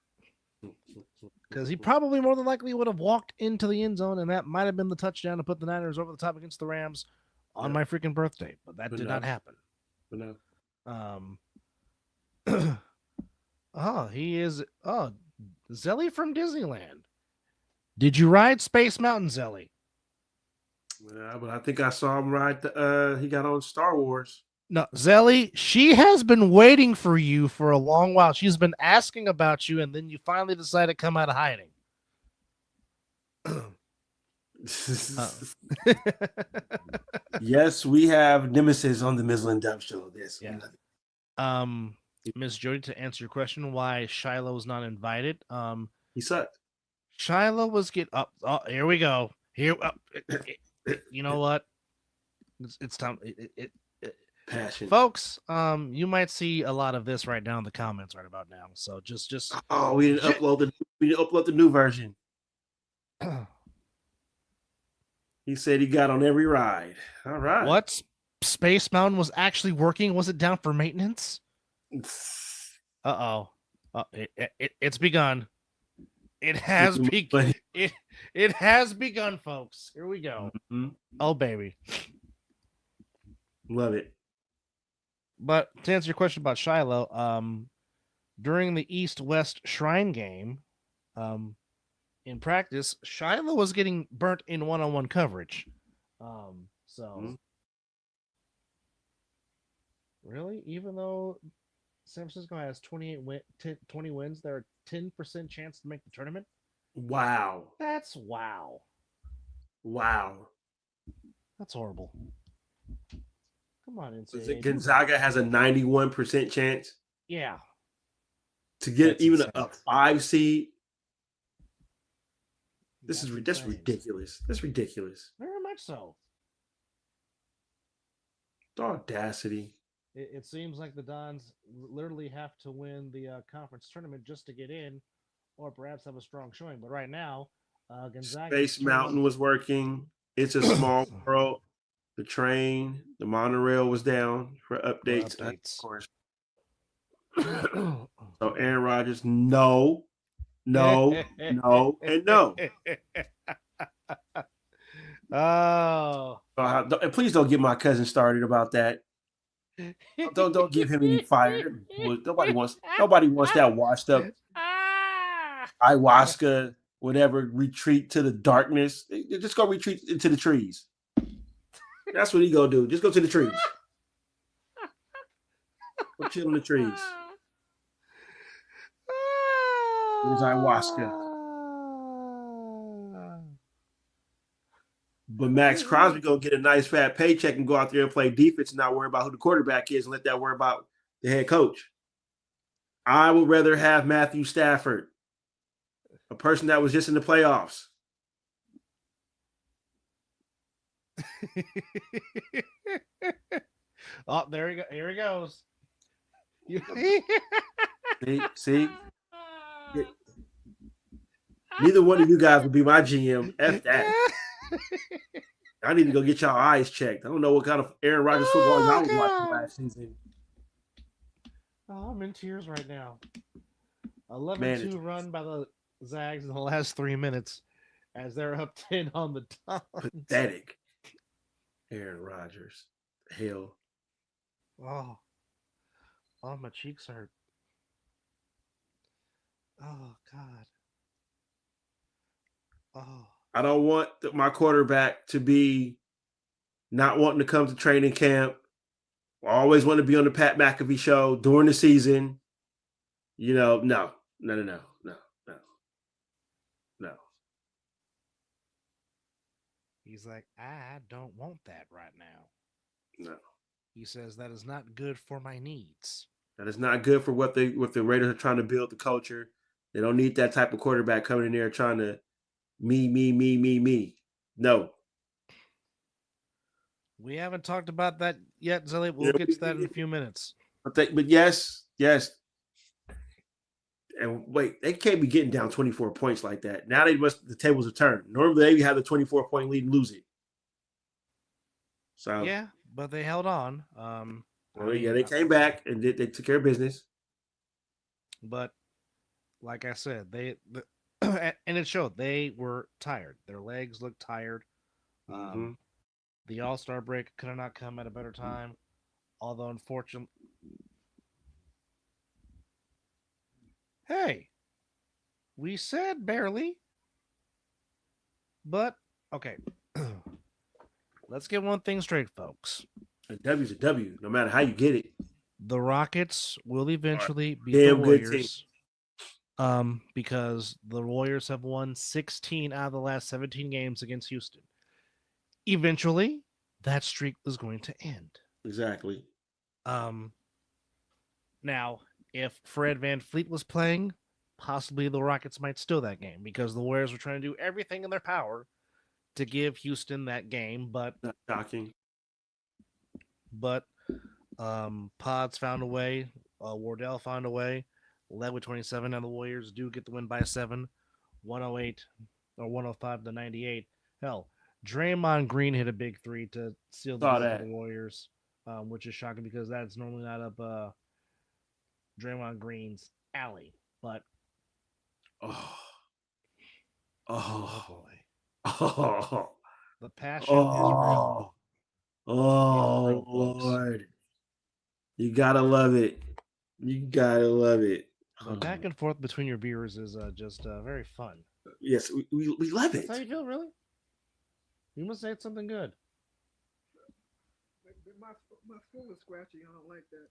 S2: Because he probably more than likely would have walked into the end zone, and that might have been the touchdown to put the Niners over the top against the Rams on my freaking birthday. But that did not happen.
S3: But
S2: no. He is Zelly from Disneyland. Did you ride Space Mountain, Zelly?
S3: Yeah, but I think I saw him ride he got on Star Wars.
S2: No, Zelly, she has been waiting for you for a long while. She's been asking about you, and then you finally decided to come out of hiding.
S3: Yes, we have Nemesis on the Mizzle and Dub show. Yes.
S2: Yeah. Miss Jody, to answer your question, why Shiloh was not invited?
S3: He sucked.
S2: Shiloh was up. Oh, here we go. Here, you know what? It's time.
S3: Passion,
S2: folks. You might see a lot of this right now in the comments right about now. So just.
S3: We didn't upload the new version. He said he got on every ride. All right.
S2: What? Space Mountain was actually working? Was it down for maintenance? It's begun. It has begun. It has begun, folks. Here we go.
S3: Mm-hmm.
S2: Oh, baby.
S3: Love it.
S2: But to answer your question about Shiloh, during the East-West Shrine game, in practice, Shiloh was getting burnt in one-on-one coverage. Really? Even though San Francisco has 20 wins, they're a 10% chance to make the tournament?
S3: Wow.
S2: That's wow.
S3: Wow.
S2: That's horrible. Come on,
S3: Was it
S2: NCAA. Do better.
S3: Gonzaga has a 91% chance
S2: Yeah.
S3: to get
S2: That's
S3: even
S2: insane.
S3: a 5 seed? That's
S2: insane.
S3: ridiculous. That's ridiculous.
S2: Very much so.
S3: The audacity.
S2: It seems like the Dons literally have to win the conference tournament just to get in, or perhaps have a strong showing. But right now, Gonzaga.
S3: Space Mountain was working. It's a small world. The train, the monorail was down for updates. Of course. So Aaron Rodgers, no, and no.
S2: Oh.
S3: And please don't get my cousin started about that. Don't give him any fire. Nobody wants that washed up ayahuasca, whatever, retreat to the darkness. Just go retreat into the trees. That's what he gonna do. Just go to the trees. Go chill in the trees. There's ayahuasca. But Max Crosby gonna get a nice fat paycheck and go out there and play defense and not worry about who the quarterback is and let that worry about the head coach. I would rather have Matthew Stafford, a person that was just in the playoffs.
S2: Oh, there he go. Here he goes.
S3: See? Neither one of you guys would be my GM. F that. I need to go get y'all eyes checked. I don't know what kind of Aaron Rodgers football y'all was watching last season.
S2: Oh, I'm in tears right now. 11-2 run by the Zags in the last 3 minutes as they're up 10 on the Dons.
S3: Pathetic. Aaron Rodgers. Hell.
S2: Oh, my cheeks hurt. Oh, God. Oh.
S3: I don't want my quarterback to be not wanting to come to training camp. I always want to be on the Pat McAfee show during the season. No.
S2: He's like, I don't want that right now.
S3: No.
S2: He says that is not good for my needs.
S3: That is not good for what the Raiders are trying to build the culture. They don't need that type of quarterback coming in there trying to me. No.
S2: We haven't talked about that yet, Zelly. We'll get to that in a few minutes.
S3: But yes. And wait, they can't be getting down 24 points like that. Now the tables have turned. Normally they have the 24-point lead and lose it. So
S2: yeah, but they held on.
S3: They came back and they took care of business.
S2: But like I said, and it showed they were tired. Their legs looked tired. The All-Star break could have not come at a better time. Although, unfortunately... Hey! We said barely. But, okay. Let's get one thing straight, folks.
S3: A W's a W, no matter how you get it.
S2: The Rockets will eventually beat the Warriors. Because the Warriors have won 16 out of the last 17 games against Houston. Eventually, that streak is going to end.
S3: Exactly.
S2: Now, if Fred VanVleet was playing, possibly the Rockets might steal that game because the Warriors were trying to do everything in their power to give Houston that game. But
S3: not shocking.
S2: But Pods found a way. Wardell found a way. Led with 27, and the Warriors do get the win by 7, 108 or 105 to 98. Hell, Draymond Green hit a big 3 to seal the game for the Warriors, which is shocking because that's normally not up Draymond Green's alley. But the passion is real.
S3: Lord, you gotta love it.
S2: The back and forth between your viewers is just very fun.
S3: Yes, we love it.
S2: That's how you feel, really? You must say it's something good.
S4: My spoon is scratchy. I don't like that.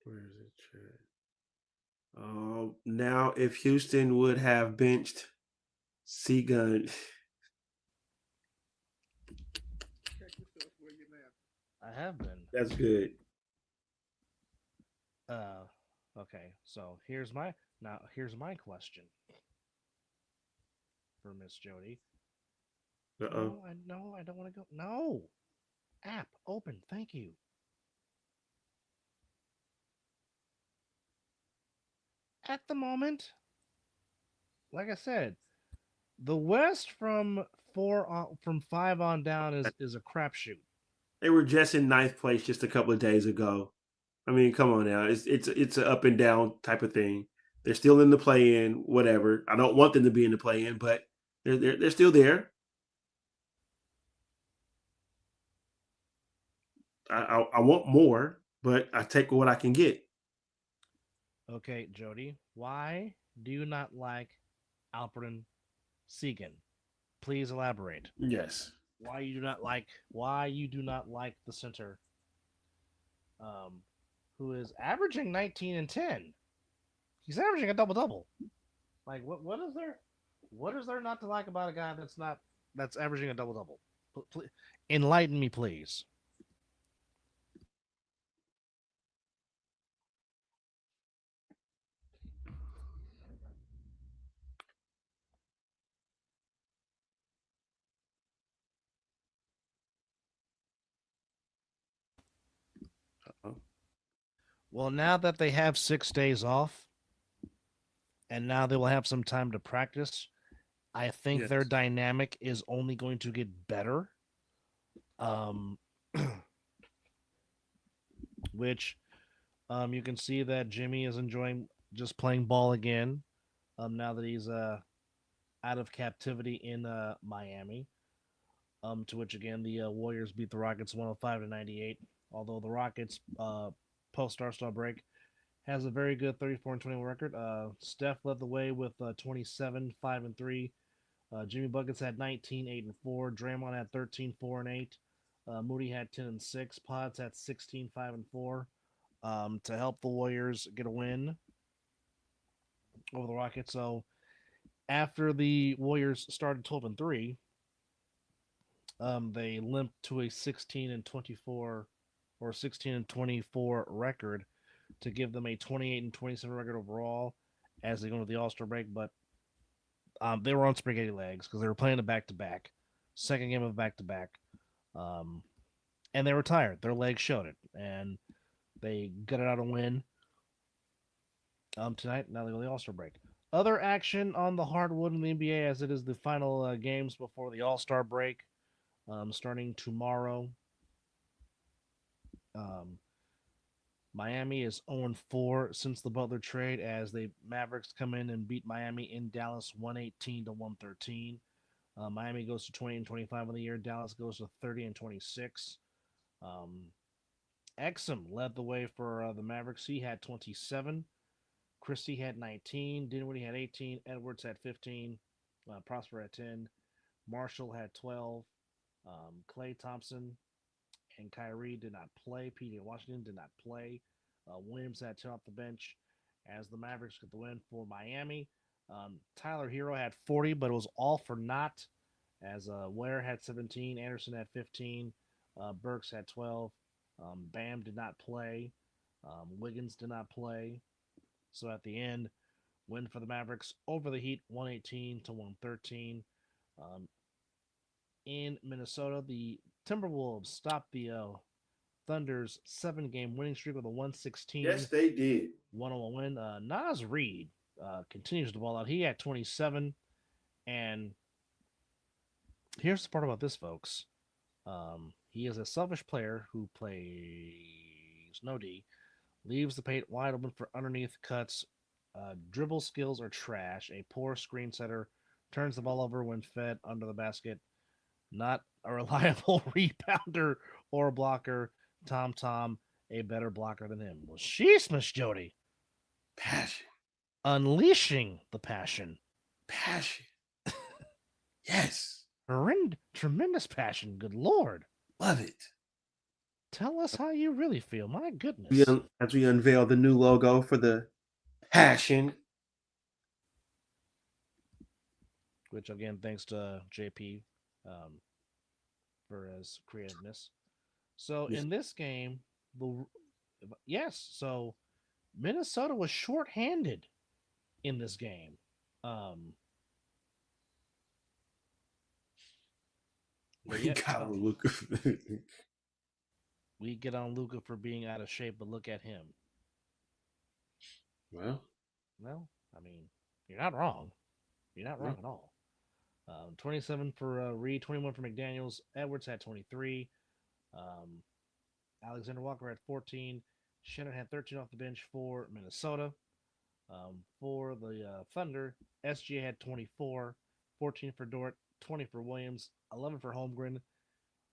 S3: Where is it? Now if Houston would have benched Seagun,
S4: Check yourself where you're laughing.
S2: I have been.
S3: that's good.
S2: Okay. So here's my question for Miss Jody.
S3: Uh-oh.
S2: No, I don't want to go. No, app open. Thank you. At the moment, like I said, the West from 5 on down is a crapshoot.
S3: They were just in ninth place just a couple of days ago. I mean, come on now. It's an up and down type of thing. They're still in the play in, whatever. I don't want them to be in the play in, but they're still there. I want more, but I take what I can get.
S2: Okay, Jody, why do you not like Alperen Segan? Please elaborate.
S3: Yes.
S2: Why you do not like the center, um, who is averaging 19 and 10. He's averaging a double double. Like what is there not to like about a guy that's averaging a double double? Enlighten me, please.
S3: Uh-oh.
S2: Well, now that they have 6 days off, and now they will have some time to practice, I think
S3: Yes.
S2: their dynamic is only going to get better. Um, which you can see that Jimmy is enjoying just playing ball again. Now that he's out of captivity in Miami. To which again the Warriors beat the Rockets 105-98. Although the Rockets post Star break has a very good 34-21 record. Steph led the way with 27, 5 and 3. Jimmy Buckets had 19, 8 and 4. Draymond had 13, 4 and 8. Moody had 10 and 6. Pods had 16, 5 and 4. To help the Warriors get a win over the Rockets. So after the Warriors started 12 and 3, they limped to a 16 and 24 or 16 and 24 record to give them a 28 and 27 record overall as they go into the All-Star break. But they were on spaghetti legs because they were playing a back-to-back, second game of back-to-back, and they were tired. Their legs showed it, and they gutted out a win tonight. Now they go to the All-Star break. Other action on the hardwood in the NBA as it is the final games before the All-Star break, starting tomorrow. Miami is 0-4 since the Butler trade as the Mavericks come in and beat Miami in Dallas 118-113. Miami goes to 20-25 on the year. Dallas goes to 30-26. Exum led the way for the Mavericks. He had 27. Christie had 19. Dinwiddie had 18. Edwards had 15. Prosper had 10. Marshall had 12. Klay Thompson and Kyrie did not play. P.J. Washington did not play. Williams had 10 off the bench as the Mavericks get the win for Miami. Tyler Hero had 40, but it was all for naught as Ware had 17. Anderson had 15. Burks had 12. Bam did not play. Wiggins did not play. So at the end, win for the Mavericks over the Heat, 118-113. In Minnesota, the Timberwolves stopped the Thunder's 7-game winning streak with a 116.
S3: Yes, they did.
S2: 1-1 win. Nas Reed continues to ball out. He had 27. And here's the part about this, folks. He is a selfish player who plays no D, leaves the paint wide open for underneath cuts. Dribble skills are trash. A poor screen setter, turns the ball over when fed under the basket. Not a reliable rebounder or blocker. Tom, a better blocker than him. Well, sheesh, Miss Jody.
S3: Passion.
S2: Unleashing the passion.
S3: Passion. Yes.
S2: Tremendous passion. Good Lord.
S3: Love it.
S2: Tell us how you really feel. My goodness.
S3: As we unveil the new logo for the passion.
S2: Which, again, thanks to JP for his creativeness. So,
S3: Yes.
S2: in this game, so Minnesota was shorthanded in this game.
S3: We got on Luka.
S2: We get on Luka for being out of shape, but look at him.
S3: Well,
S2: I mean, you're not wrong. You're not wrong at all. 27 for Reed, 21 for McDaniels. Edwards had 23. Alexander Walker had 14. Shannon had 13 off the bench for Minnesota. For the Thunder, SGA had 24. 14 for Dort, 20 for Williams, 11 for Holmgren.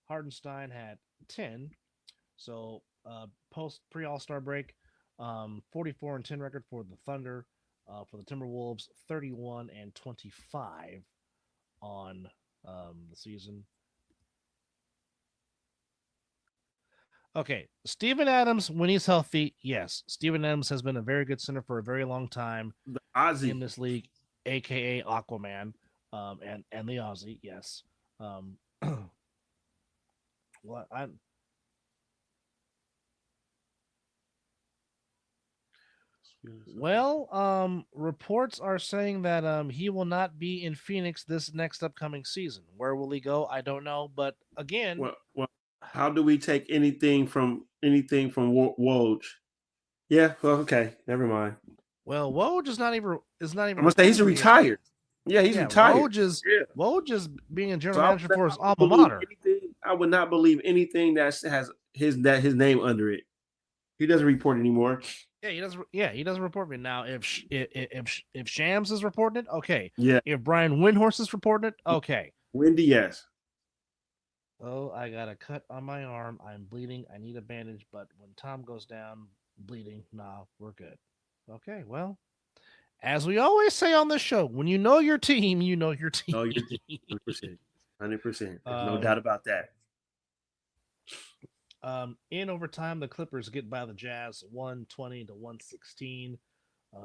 S2: Hardenstein had 10. So pre All-Star break, 44 and 10 record for the Thunder. For the Timberwolves, 31 and 25 on the season. Okay, Steven Adams, when he's healthy, yes. Steven Adams has been a very good center for a very long time in this league, a.k.a. Aquaman, and the Aussie, yes. Reports are saying that he will not be in Phoenix this next upcoming season. Where will he go? I don't know, but again,
S3: well, how do we take anything from Woj? Yeah, well, okay, never mind.
S2: Well, Woj is not even.
S3: I'm gonna say he's retired. Yeah, he's retired.
S2: Woj is being a general manager for his alma mater.
S3: I would not believe anything that has his name under it. He doesn't report anymore.
S2: Yeah, he doesn't. Yeah, he doesn't report me now. If Shams is reporting it, okay.
S3: Yeah.
S2: If Brian Windhorst is reporting it, okay.
S3: Wendy, yes.
S2: Oh, I got a cut on my arm. I'm bleeding. I need a bandage. But when Tom goes down bleeding, nah, we're good. Okay, well, as we always say on this show, when you know your team, you know your team.
S3: No, you're 100%. There's no doubt about that.
S2: In overtime, the Clippers get by the Jazz 120 to 116.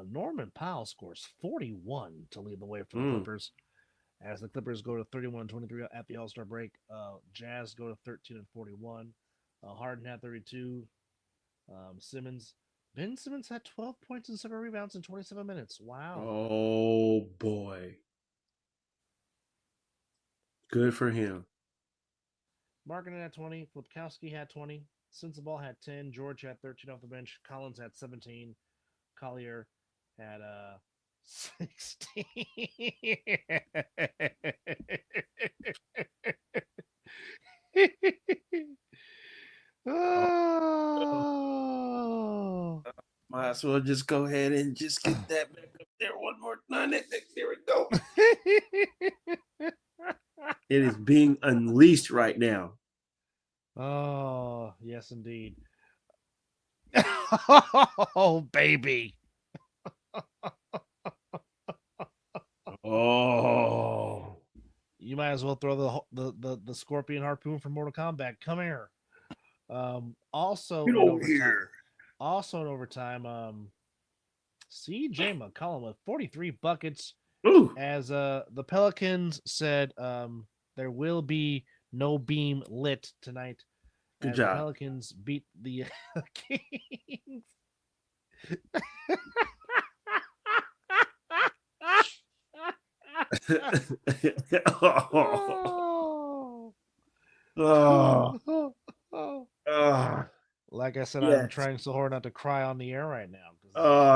S2: Norman Powell scores 41 to lead the way for the Clippers. As the Clippers go to 31-23 at the All-Star break, Jazz go to 13-41. Harden had 32. Ben Simmons had 12 points and 7 rebounds in 27 minutes. Wow.
S3: Oh, boy. Good for him.
S2: Markkanen had 20. Flipkowski had 20. Sensabaugh had 10. George had 13 off the bench. Collins had 17. Collier had 16. Oh.
S3: Might as well just go ahead and just get that back up there one more time. There we go. It is being unleashed right now.
S2: Oh, yes, indeed. Oh, baby.
S3: Oh.
S2: You might as well throw the scorpion harpoon from Mortal Kombat. Come here. Also
S3: Get over here.
S2: Also in overtime, CJ McCollum with 43 buckets.
S3: Ooh.
S2: As the Pelicans said, there will be no beam lit tonight.
S3: Good job.
S2: The Pelicans beat the Kings. Like I said, yes. I'm trying so hard not to cry on the air right now.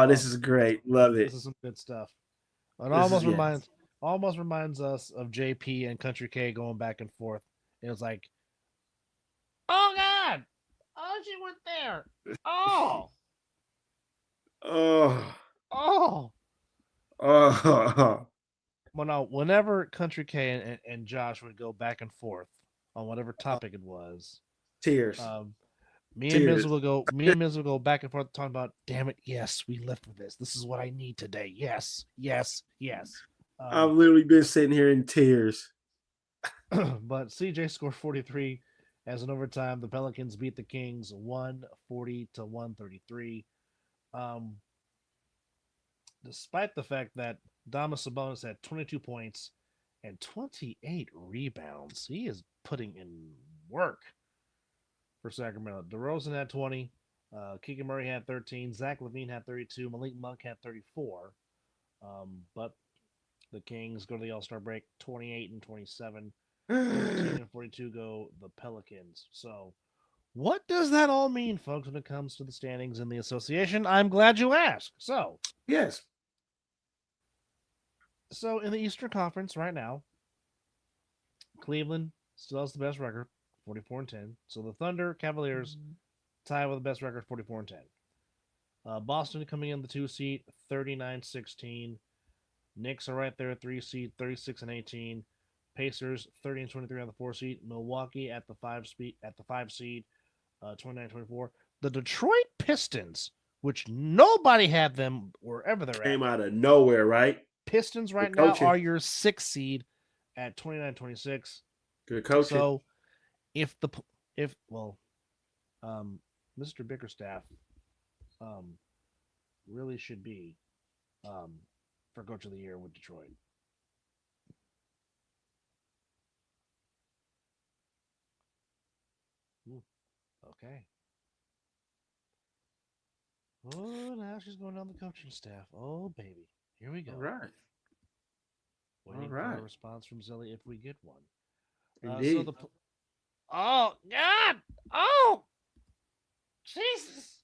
S3: This is great. Love it.
S2: This is some good stuff. It almost reminds us of JP and Country K going back and forth. It was like, oh God, oh she went there. Oh, Well, now whenever Country K and Josh would go back and forth on whatever topic it was,
S3: tears.
S2: Me and Mizzle will go back and forth talking about, damn it, yes, we live for this. This is what I need today. Yes.
S3: I've literally been sitting here in tears.
S2: But CJ scored 43 as an overtime. The Pelicans beat the Kings 140 to 133. Um, Despite the fact that Damas Sabonis had 22 points and 28 rebounds, he is putting in work for Sacramento. DeRozan had 20. Keegan Murray had 13. Zach LaVine had 32. Malik Monk had 34. But the Kings go to the All-Star break 28 and 27. 13 and 42 go the Pelicans. So what does that all mean, folks, when it comes to the standings in the association? I'm glad you asked.
S3: Yes.
S2: So in the Eastern Conference right now, Cleveland still has the best record, 44 and 10. So the Thunder, Cavaliers tie with the best record, 44 and 10. Boston coming in the 2 seed, 39-16. Knicks are right there at 3 seed, 36 and 18. Pacers 30 and 23 on the 4 seed. Milwaukee at the 5 seed, 29-24. The Detroit Pistons, which nobody had them wherever they're
S3: Came
S2: at.
S3: out of nowhere, right?
S2: Pistons right
S3: Good
S2: now
S3: coaching.
S2: are your 6th seed at 29-26.
S3: Good coaching.
S2: So Mr. Bickerstaff really should be for Coach of the Year with Detroit. Okay. Oh, now she's going down the coaching staff. Oh, baby. Here we go.
S3: All right.
S2: Waiting
S3: All
S2: for
S3: right.
S2: a response from Zilly if we get one.
S3: Indeed.
S2: Oh, God! Oh! Jesus!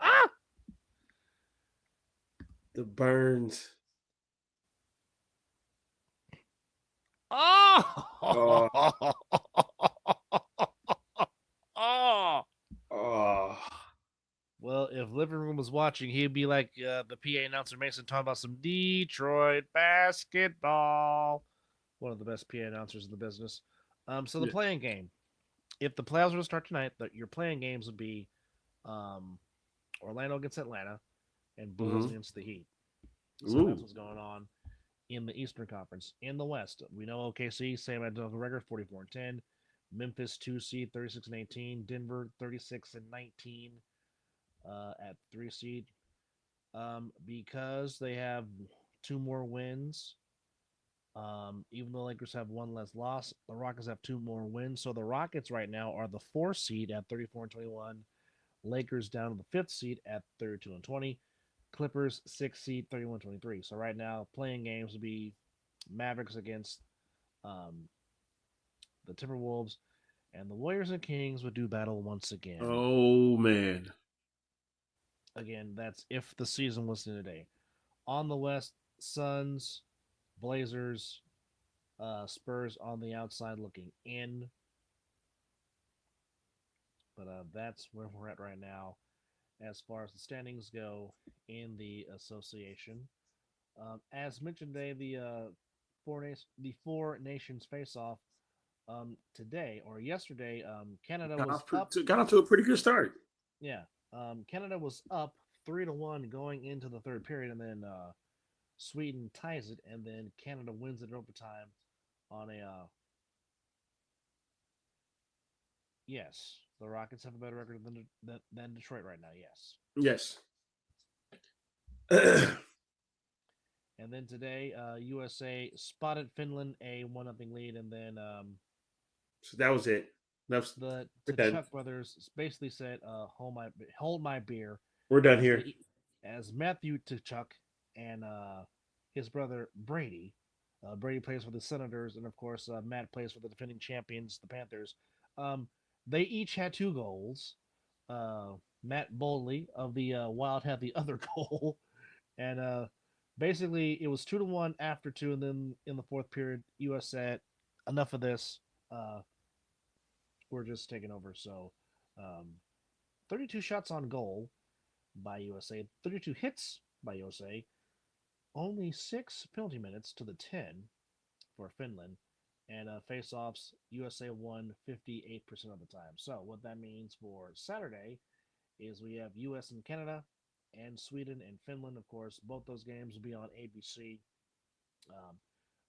S2: Ah!
S3: The Burns.
S2: Oh!
S3: Oh.
S2: Oh!
S3: Oh.
S2: Well, if Living Room was watching, he'd be like the PA announcer Mason talking about some Detroit basketball. One of the best PA announcers in the business. So the
S3: Yeah.
S2: playing game. If the playoffs were to start tonight, your playing games would be Orlando against Atlanta and Bulls against the Heat. So that's what's going on in the Eastern Conference. In the West, we know OKC, same identical record, 44 and 10. Memphis 2 seed, 36 and 18. Denver 36 and 19 at 3 seed. Because they have 2 more wins. Even though the Lakers have 1 less loss, the Rockets have 2 more wins. So the Rockets right now are the 4 seed at 34 and 21. Lakers down to the 5th seed at 32 and 20. Clippers 6th seed 31-23. So right now, playing games would be Mavericks against the Timberwolves, and the Warriors and Kings would do battle once again.
S3: Oh, man.
S2: Again, that's if the season was today. On the West, Suns, Blazers, Spurs on the outside looking in. But that's where we're at right now as far as the standings go in the association. As mentioned today, the four nations face off today or yesterday. Canada was up.
S3: Got off to a pretty good start.
S2: Yeah, Canada was up 3-1 going into the 3rd period, and then Sweden ties it, and then Canada wins it in overtime on a. Yes, the Rockets have a better record than Detroit right now. Yes.
S3: Yes.
S2: And then today, USA spotted Finland a 1-0 lead, and then
S3: So that was it. That's
S2: the
S3: we're done.
S2: Tkachuk brothers basically said, "Hold my beer."
S3: We're done here.
S2: As Matthew Tkachuk and his brother Brady, Brady plays for the Senators, and of course Matt plays for the defending champions, the Panthers. They each had 2 goals. Matt Boldley of the Wild had the other goal, and basically it was 2-1 after 2, and then in the 4th period, US said, "Enough of this. We're just taking over." So, 32 shots on goal by USA, 32 hits by USA, only 6 penalty minutes to the 10 for Finland, and face-offs, USA won 58% of the time. So what that means for Saturday is we have US and Canada and Sweden and Finland, of course. Both those games will be on ABC.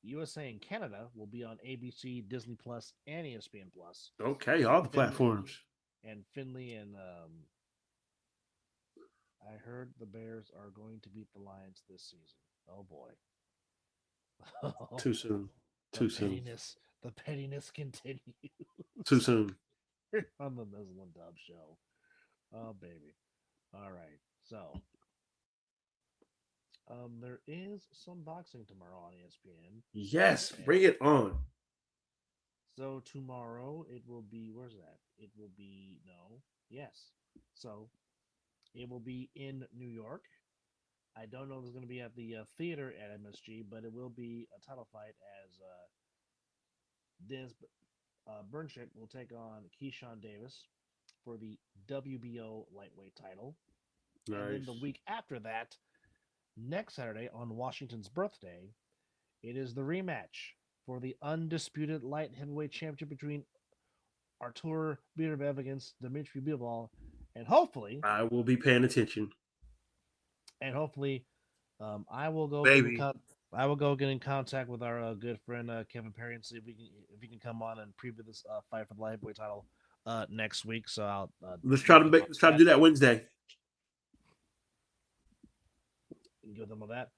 S2: USA and Canada will be on ABC, Disney Plus, and ESPN Plus.
S3: Okay, all the
S2: Finley-
S3: platforms.
S2: And Finley and I heard the Bears are going to beat the Lions this season. Oh boy.
S3: Too soon.
S2: The
S3: Too soon.
S2: pettiness. The pettiness continues
S3: Too soon.
S2: on the Mizzle and Dub show. Oh baby. All right. So there is some boxing tomorrow on ESPN.
S3: Yes, bring it on.
S2: So tomorrow it will be, where's that? It will be, yes. So it will be in New York. I don't know if it's going to be at the theater at MSG, but it will be a title fight as Diz Burnchick will take on Keyshawn Davis for the WBO lightweight title.
S3: Nice.
S2: And then the week after that, next Saturday on Washington's birthday, it is the rematch for the undisputed light heavyweight championship between Artur Beterbiev against Dmitry Bivol, and hopefully
S3: I will be paying attention.
S2: I will go
S3: Baby.
S2: I will go get in contact with our good friend Kevin Perry and see if he can come on and preview this fight for the light heavyweight title next week. So I'll
S3: let's try to do that Wednesday.
S2: Give them all that.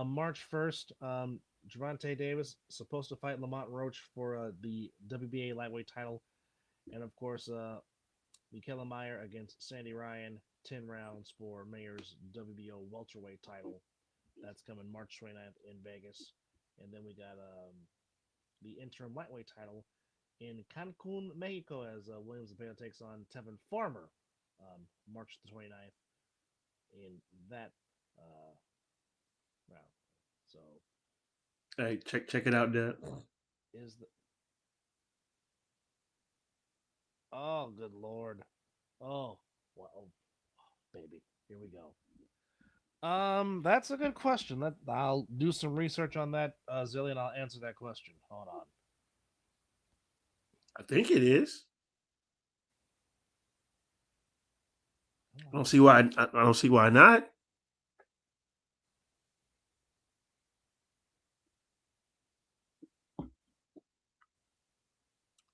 S2: March 1st, Gervonta Davis supposed to fight Lamont Roach for the WBA lightweight title, and of course, Michaela Meyer against Sandy Ryan, 10 rounds for Mayer's WBO welterweight title. That's coming March 29th in Vegas, and then we got the interim lightweight title in Cancun, Mexico, as Williams Zepeda takes on Tevin Farmer, March the 29th in that round. So,
S3: hey, check it out, Dad.
S2: is the oh, good lord, oh, well, baby, here we go. That's a good question. I'll do some research on that, Zillion. I'll answer that question. Hold on.
S3: I think it is. I don't see why. I don't see why not.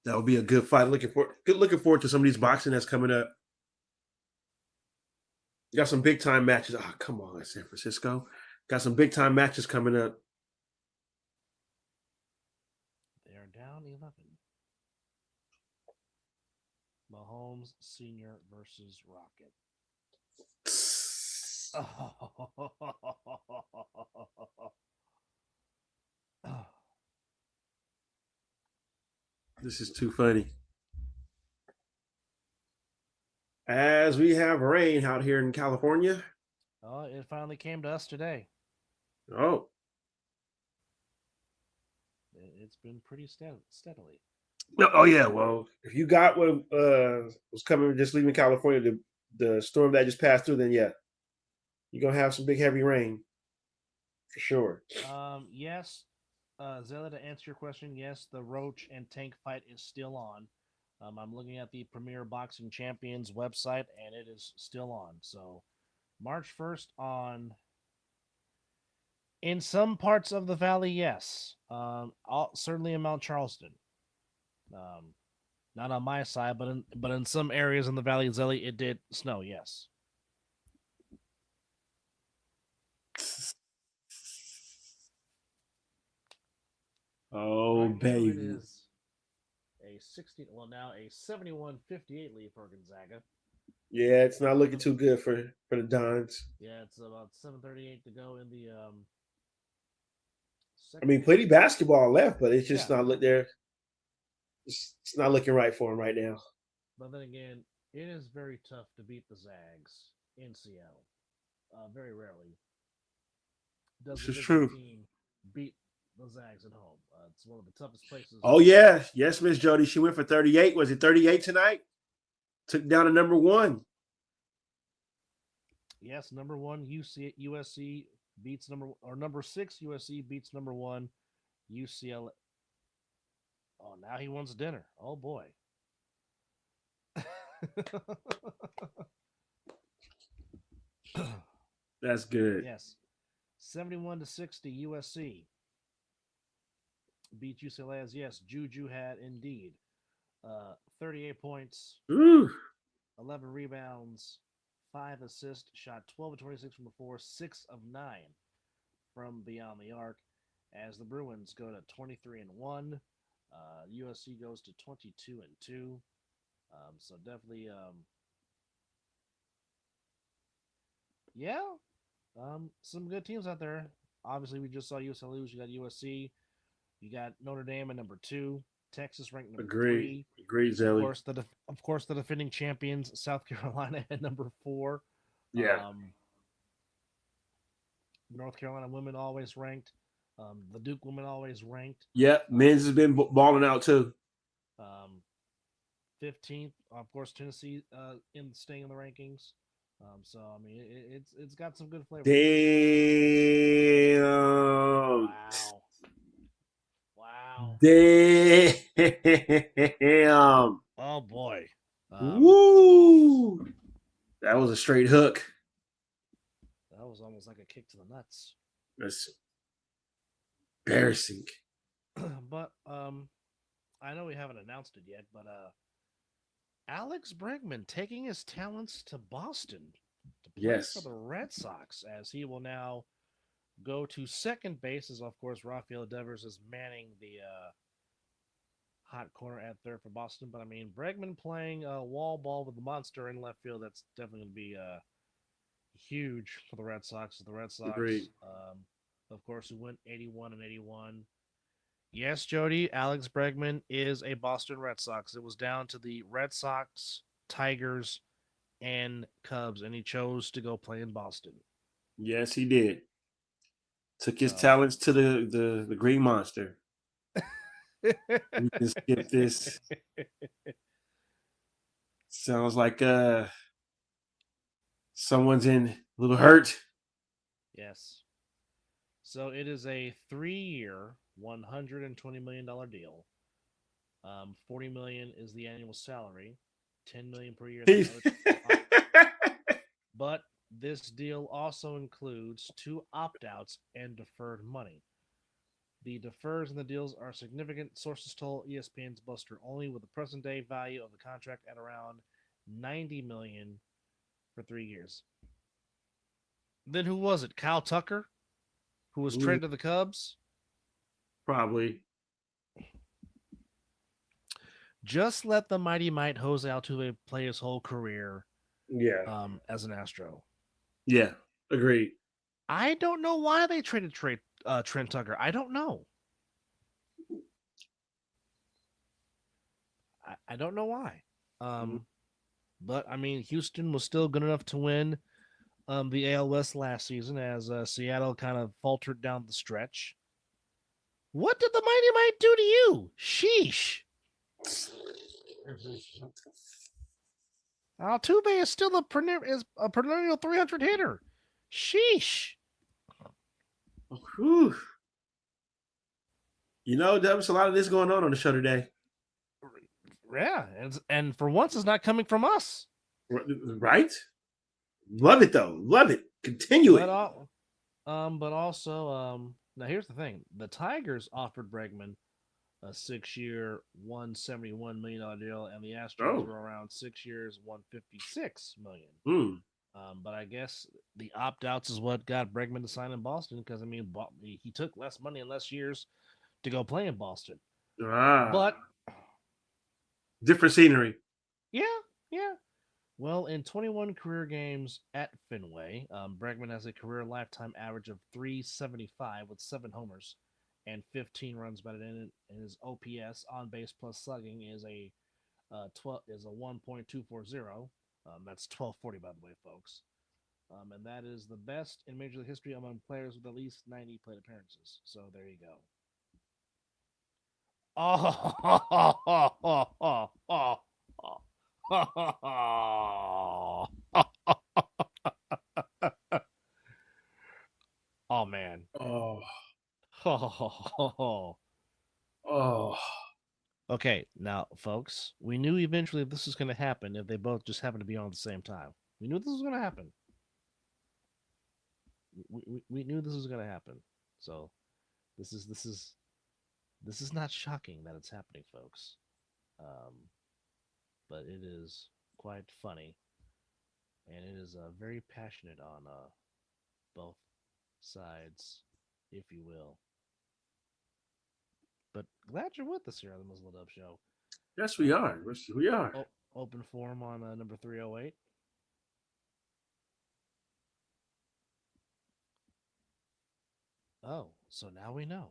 S3: That would be a good fight. Looking forward to some of these boxing that's coming up. You got some big time matches. Oh, come on, San Francisco. Got some big time matches coming up.
S2: They are down 11. Mahomes Sr. versus Rocket.
S3: This is too funny. As we have rain out here in California.
S2: Oh, it finally came to us today.
S3: Oh.
S2: It's been pretty steadily.
S3: Oh yeah. Well, if you got what was coming, just leaving California, the storm that just passed through, then yeah, you're gonna have some big heavy rain for sure.
S2: Yes, Zella, to answer your question, yes, the Roach and Tank fight is still on. I'm looking at the Premier Boxing Champions website, and it is still on. So, March 1st on. In some parts of the valley, yes. Certainly in Mount Charleston. Not on my side, but in some areas in the Valley of Zelly, it did snow. Yes.
S3: Oh,
S2: right
S3: baby.
S2: now it is a 16. Well, now a 71-58 lead for Gonzaga.
S3: Yeah, it's not looking too good for the Dons.
S2: Yeah, it's about 7:38 to go in the.
S3: I mean, plenty basketball left, but it's just not look there. It's not looking right for him right now.
S2: But then again, it is very tough to beat the Zags in Seattle. Very rarely does the team beat the Zags at home. It's one of the toughest places.
S3: Oh yeah, yes, Miss Jody. She went for 38. Was it 38 tonight? Took down to number 1.
S2: Yes, number 1 USC beats number 6 USC beats number 1 UCLA. Oh, now he wants dinner. Oh boy.
S3: That's good.
S2: Yes. 71-60 USC. beat UCLA as yes, Juju had indeed 38 points,
S3: Ooh,
S2: 11 rebounds, 5 assists, shot 12 of 26 from the floor, 6 of 9 from beyond the arc. As the Bruins go to 23-1, USC goes to 22-2. So definitely, yeah, some good teams out there. Obviously, we just saw USC lose. You got USC. You got Notre Dame at number 2. Texas ranked number
S3: agreed.
S2: 3.
S3: Agreed,
S2: Of
S3: Zelly.
S2: course, the defending champions, South Carolina at number 4.
S3: Yeah.
S2: North Carolina women always ranked. The Duke women always ranked.
S3: Yep. Men's has been balling out too.
S2: 15th, of course, Tennessee in staying in the rankings. So I mean, it's got some good flavor.
S3: Damn.
S2: Wow.
S3: Damn.
S2: Oh boy.
S3: Woo. That was a straight hook.
S2: That was almost like a kick to the nuts.
S3: That's embarrassing.
S2: But I know we haven't announced it yet, but Alex Bregman taking his talents to Boston to play for the Red Sox, as he will now go to second base, as of course Rafael Devers is manning the hot corner at third for Boston. But I mean, Bregman playing wall ball with the monster in left field, that's definitely going to be huge for the Red Sox. The Red Sox,
S3: Agreed.
S2: of course, who went 81-81. Yes, Jody, Alex Bregman is a Boston Red Sox. It was down to the Red Sox, Tigers, and Cubs, and he chose to go play in Boston.
S3: Yes, he did. Took his talents to the Green Monster. We can skip this. Sounds like someone's in a little hurt.
S2: Yes. So it is a 3-year, $120 million deal. $40 million is the annual salary, $10 million per year. But this deal also includes 2 opt-outs and deferred money. The defers in the deals are significant. Sources told ESPN's Buster Only, with the present day value of the contract at around $90 million for 3 years. Then who was it? Kyle Tucker, who was traded to the Cubs?
S3: Probably.
S2: Just let the mighty Might Jose Altuve play his whole career.
S3: Yeah.
S2: As an Astro.
S3: Yeah. Agreed.
S2: I don't know why they traded Trent Tucker. I don't know. I don't know why. But I mean, Houston was still good enough to win the AL West last season, as Seattle kind of faltered down the stretch. What did the mighty Might do to you? Sheesh. Altuve is still a perennial 300 hitter. Sheesh.
S3: Whew. You know, there was a lot of this going on the show today.
S2: Yeah, and for once, it's not coming from us.
S3: Right? Love it, though. Love it. Continue it.
S2: But also, now here's the thing. The Tigers offered Bregman a 6-year, $171 million deal, and the Astros were around 6 years, $156 million. But I guess the opt-outs is what got Bregman to sign in Boston, because, I mean, he took less money and less years to go play in Boston. But
S3: different scenery.
S2: Yeah. Well, in 21 career games at Fenway, Bregman has a career lifetime average of .375 with 7 homers and 15 runs batted in, and his OPS, on base plus slugging, is a 1.240. That's 1240, by the way, folks. And that is the best in Major League history among players with at least 90 plate appearances. So there you go. Oh man. Okay, now, folks, we knew eventually this was going to happen if they both just happened to be on at the same time. We knew this was going to happen. We knew this was going to happen. So, this is This is not shocking that it's happening, folks. But it is quite funny, and it is very passionate on both sides, if you will. But glad you're with us here on the Muslim Dub Show.
S3: Yes, we are. Yes, we are.
S2: Open forum on number 308. Oh, so now we know.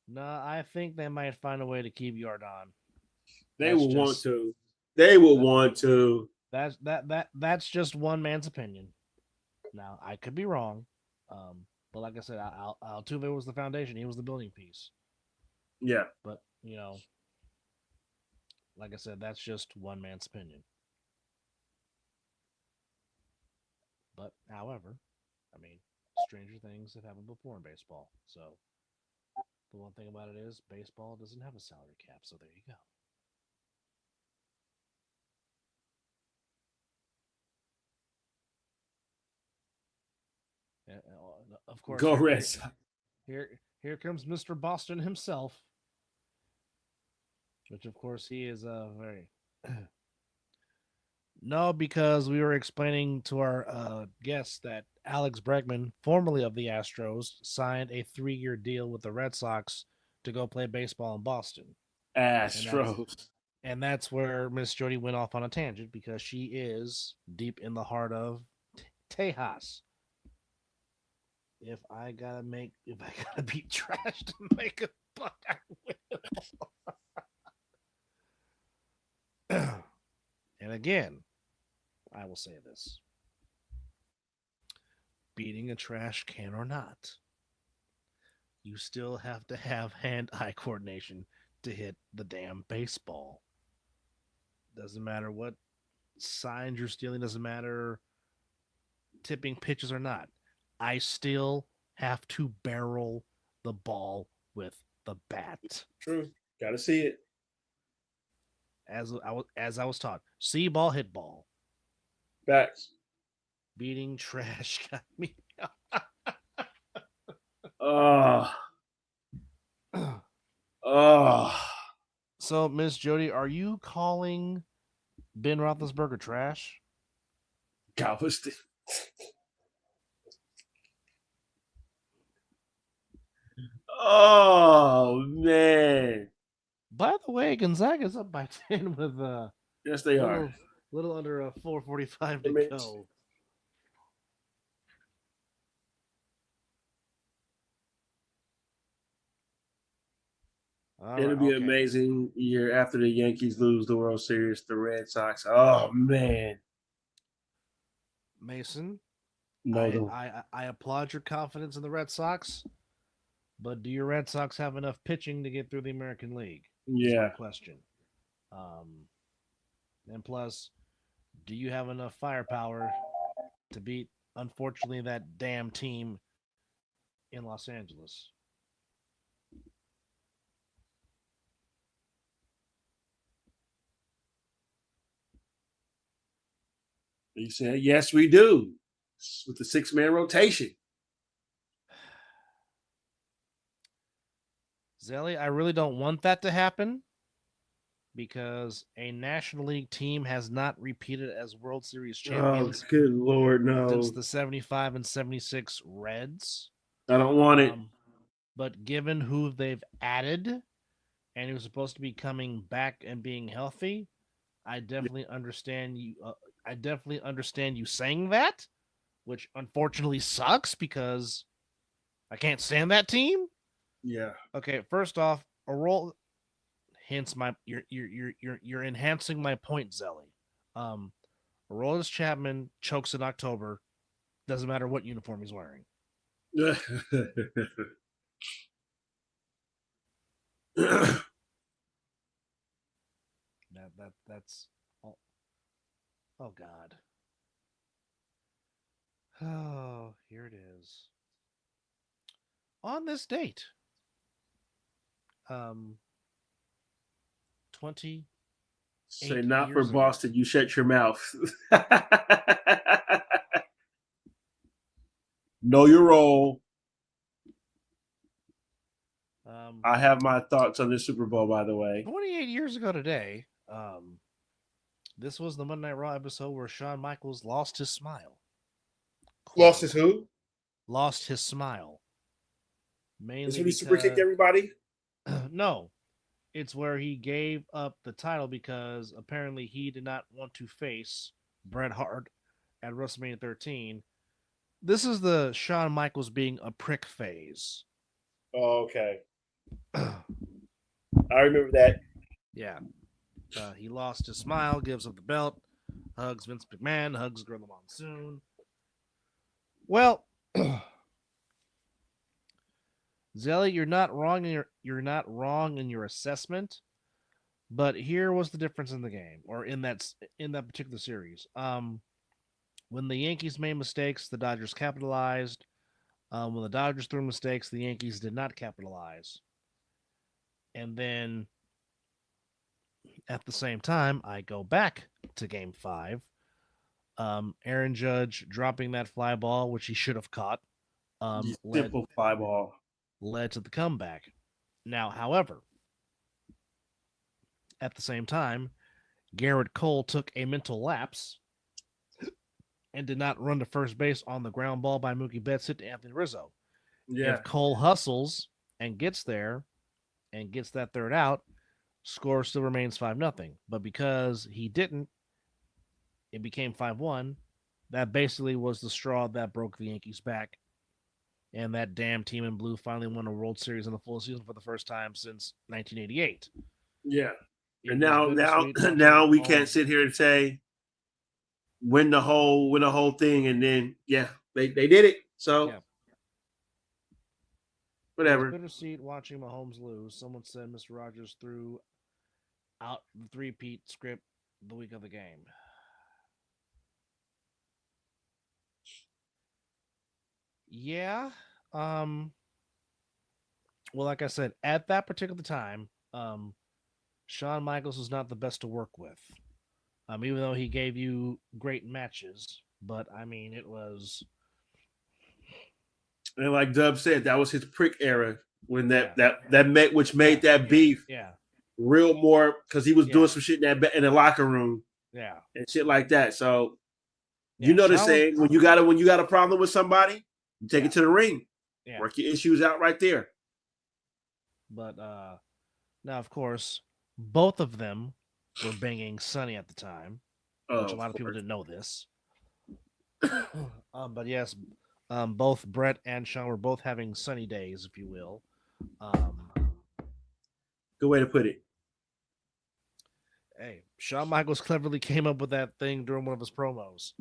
S2: No, I think they might find a way to keep Jordan.
S3: They will want to. They will want to.
S2: That's just one man's opinion. Now I could be wrong, but like I said, Altuve was the foundation. He was the building piece.
S3: Yeah.
S2: But like I said, that's just one man's opinion. But however, I mean, stranger things have happened before in baseball. So the one thing about it is baseball doesn't have a salary cap. So there you go. Of course,
S3: Go Reds.
S2: Here comes Mr. Boston himself, which of course he is very. No, because we were explaining to our guests that Alex Bregman, formerly of the Astros, signed a 3-year deal with the Red Sox to go play baseball in Boston.
S3: Astros.
S2: And that's where Miss Jody went off on a tangent because she is deep in the heart of Tejas. If I gotta beat trash to make a buck, I will. And again, I will say this. Beating a trash can or not, you still have to have hand-eye coordination to hit the damn baseball. Doesn't matter what signs you're stealing, doesn't matter tipping pitches or not. I still have to barrel the ball with the bat.
S3: True. Gotta see it.
S2: As I was taught. See ball, hit ball.
S3: Facts.
S2: Beating trash got me. So, Miss Jody, are you calling Ben Roethlisberger trash?
S3: Galveston. Oh man!
S2: By the way, Gonzaga's up by 10 with
S3: yes, they are.
S2: Little under a 4:45 to go.
S3: It'll be amazing year after the Yankees lose the World Series, the Red Sox. Oh man,
S2: Mason,
S3: no,
S2: I applaud your confidence in the Red Sox, but do your Red Sox have enough pitching to get through the American League?
S3: Yeah.
S2: That's my question. And plus, do you have enough firepower to beat, unfortunately, that damn team in Los Angeles?
S3: You said, yes, we do. With the 6-man rotation.
S2: Zelly, I really don't want that to happen because a National League team has not repeated as World Series champions.
S3: Oh, good Lord, no.
S2: Since the 75 and 76 Reds.
S3: I don't want it.
S2: But given who they've added and who's supposed to be coming back and being healthy, I definitely understand you. I definitely understand you saying that, which unfortunately sucks because I can't stand that team.
S3: Yeah.
S2: Okay. First off, hence you're enhancing my point, Zelly. Aroldis Chapman chokes in October. Doesn't matter what uniform he's wearing. That's all. Oh God. Oh, here it is. On this date, 20.
S3: Say not for Boston. You shut your mouth. Know your role. I have my thoughts on the Super Bowl, by the way.
S2: 28 years ago today, this was the Monday Night Raw episode where Shawn Michaels lost his smile.
S3: Lost his who?
S2: Lost his smile. Mainly
S3: Is when he super kicked everybody?
S2: No. It's where he gave up the title because apparently he did not want to face Bret Hart at WrestleMania 13. This is the Shawn Michaels being a prick phase.
S3: Oh, okay. I remember that.
S2: Yeah. He lost his smile, gives up the belt, hugs Vince McMahon, hugs Gorilla Monsoon. Well, Zelly, you're not wrong in your assessment, but here was the difference in the game, or in that particular series. When the Yankees made mistakes, the Dodgers capitalized. When the Dodgers threw mistakes, the Yankees did not capitalize. And then at the same time, I go back to Game 5. Aaron Judge dropping that fly ball, which he should have caught.
S3: Simple fly ball.
S2: Led to the comeback. Now, however, at the same time, Garrett Cole took a mental lapse and did not run to first base on the ground ball by Mookie Betts hit to Anthony Rizzo.
S3: Yeah.
S2: If Cole hustles and gets there and gets that third out, score still remains 5-0. But because he didn't, it became 5-1. That basically was the straw that broke the Yankees' back. And that damn team in blue finally won a World Series in the full season for the first time since 1988.
S3: Yeah. And now we can't sit here and say win the whole thing, and then they did it. So whatever.
S2: Bittersweet watching Mahomes lose. Someone said Mr. Rogers threw out the three-peat script the week of the game. Yeah. Well, like I said, at that particular time, Shawn Michaels was not the best to work with. Even though he gave you great matches, but I mean, it was.
S3: And like Dub said, that was his prick era when that made that beef real more, because he was doing some shit in the locker room, and shit like that. So you know the saying, when you got a problem with somebody, you take it to the ring, work your issues out right there.
S2: But now, of course, both of them were banging Sunny at the time, which a lot of people didn't know this. But yes, both Brett and Shawn were both having sunny days, if you will.
S3: Good way to put it.
S2: Hey, Shawn Michaels cleverly came up with that thing during one of his promos.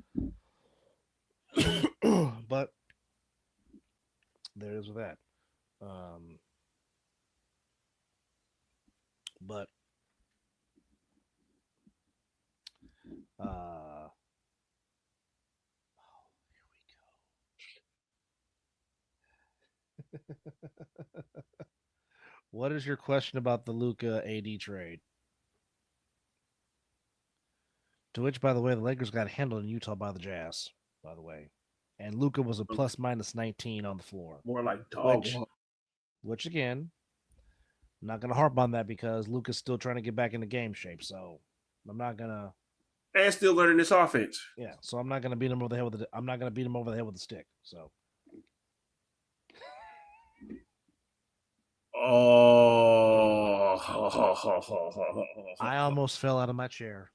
S2: But there is with that. But here we go. What is your question about the Luka AD trade? To which, by the way, the Lakers got handled in Utah by the Jazz, by the way. And Luka was a plus minus 19 on the floor.
S3: More like dog.
S2: Which again, I'm not going to harp on that because Luka's still trying to get back into game shape. So I'm not going to.
S3: And still learning this offense.
S2: Yeah, so I'm not going to beat him over the head with the stick. So.
S3: Oh.
S2: I almost fell out of my chair.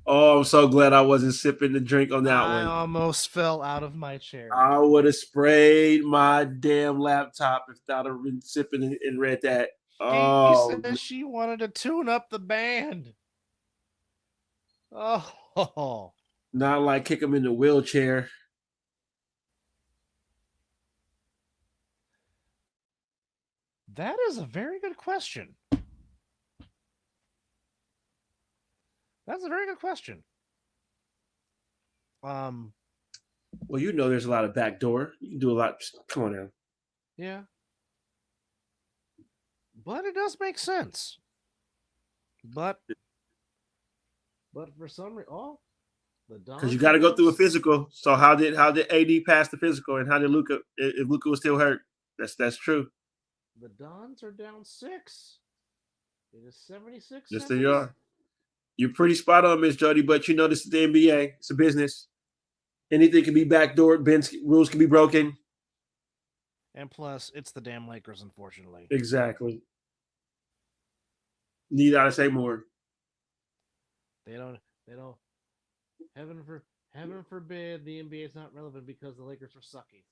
S3: Oh, I'm so glad I wasn't sipping the drink on that one.
S2: I almost fell out of my chair.
S3: I would have sprayed my damn laptop if I'd have been sipping and read that.
S2: Oh, she said she wanted to tune up the band. Oh.
S3: Not like kick him in the wheelchair.
S2: That is a very good question. That's a very good question.
S3: Well, you know there's a lot of backdoor. You can do a lot. Come on now.
S2: Yeah. But it does make sense. But for some reason,
S3: because you got to go through a physical. So how did AD pass the physical, and how did Luka? If Luka was still hurt, that's true.
S2: The Dons are down 6. It is 76
S3: Yes,
S2: seconds.
S3: they are. You're pretty spot on, Miss Jody, but you know this is the NBA. It's a business. Anything can be backdoored. Rules can be broken.
S2: And plus, it's the damn Lakers, unfortunately.
S3: Exactly. Need I say more?
S2: They don't. Heaven forbid the NBA is not relevant because the Lakers are sucky.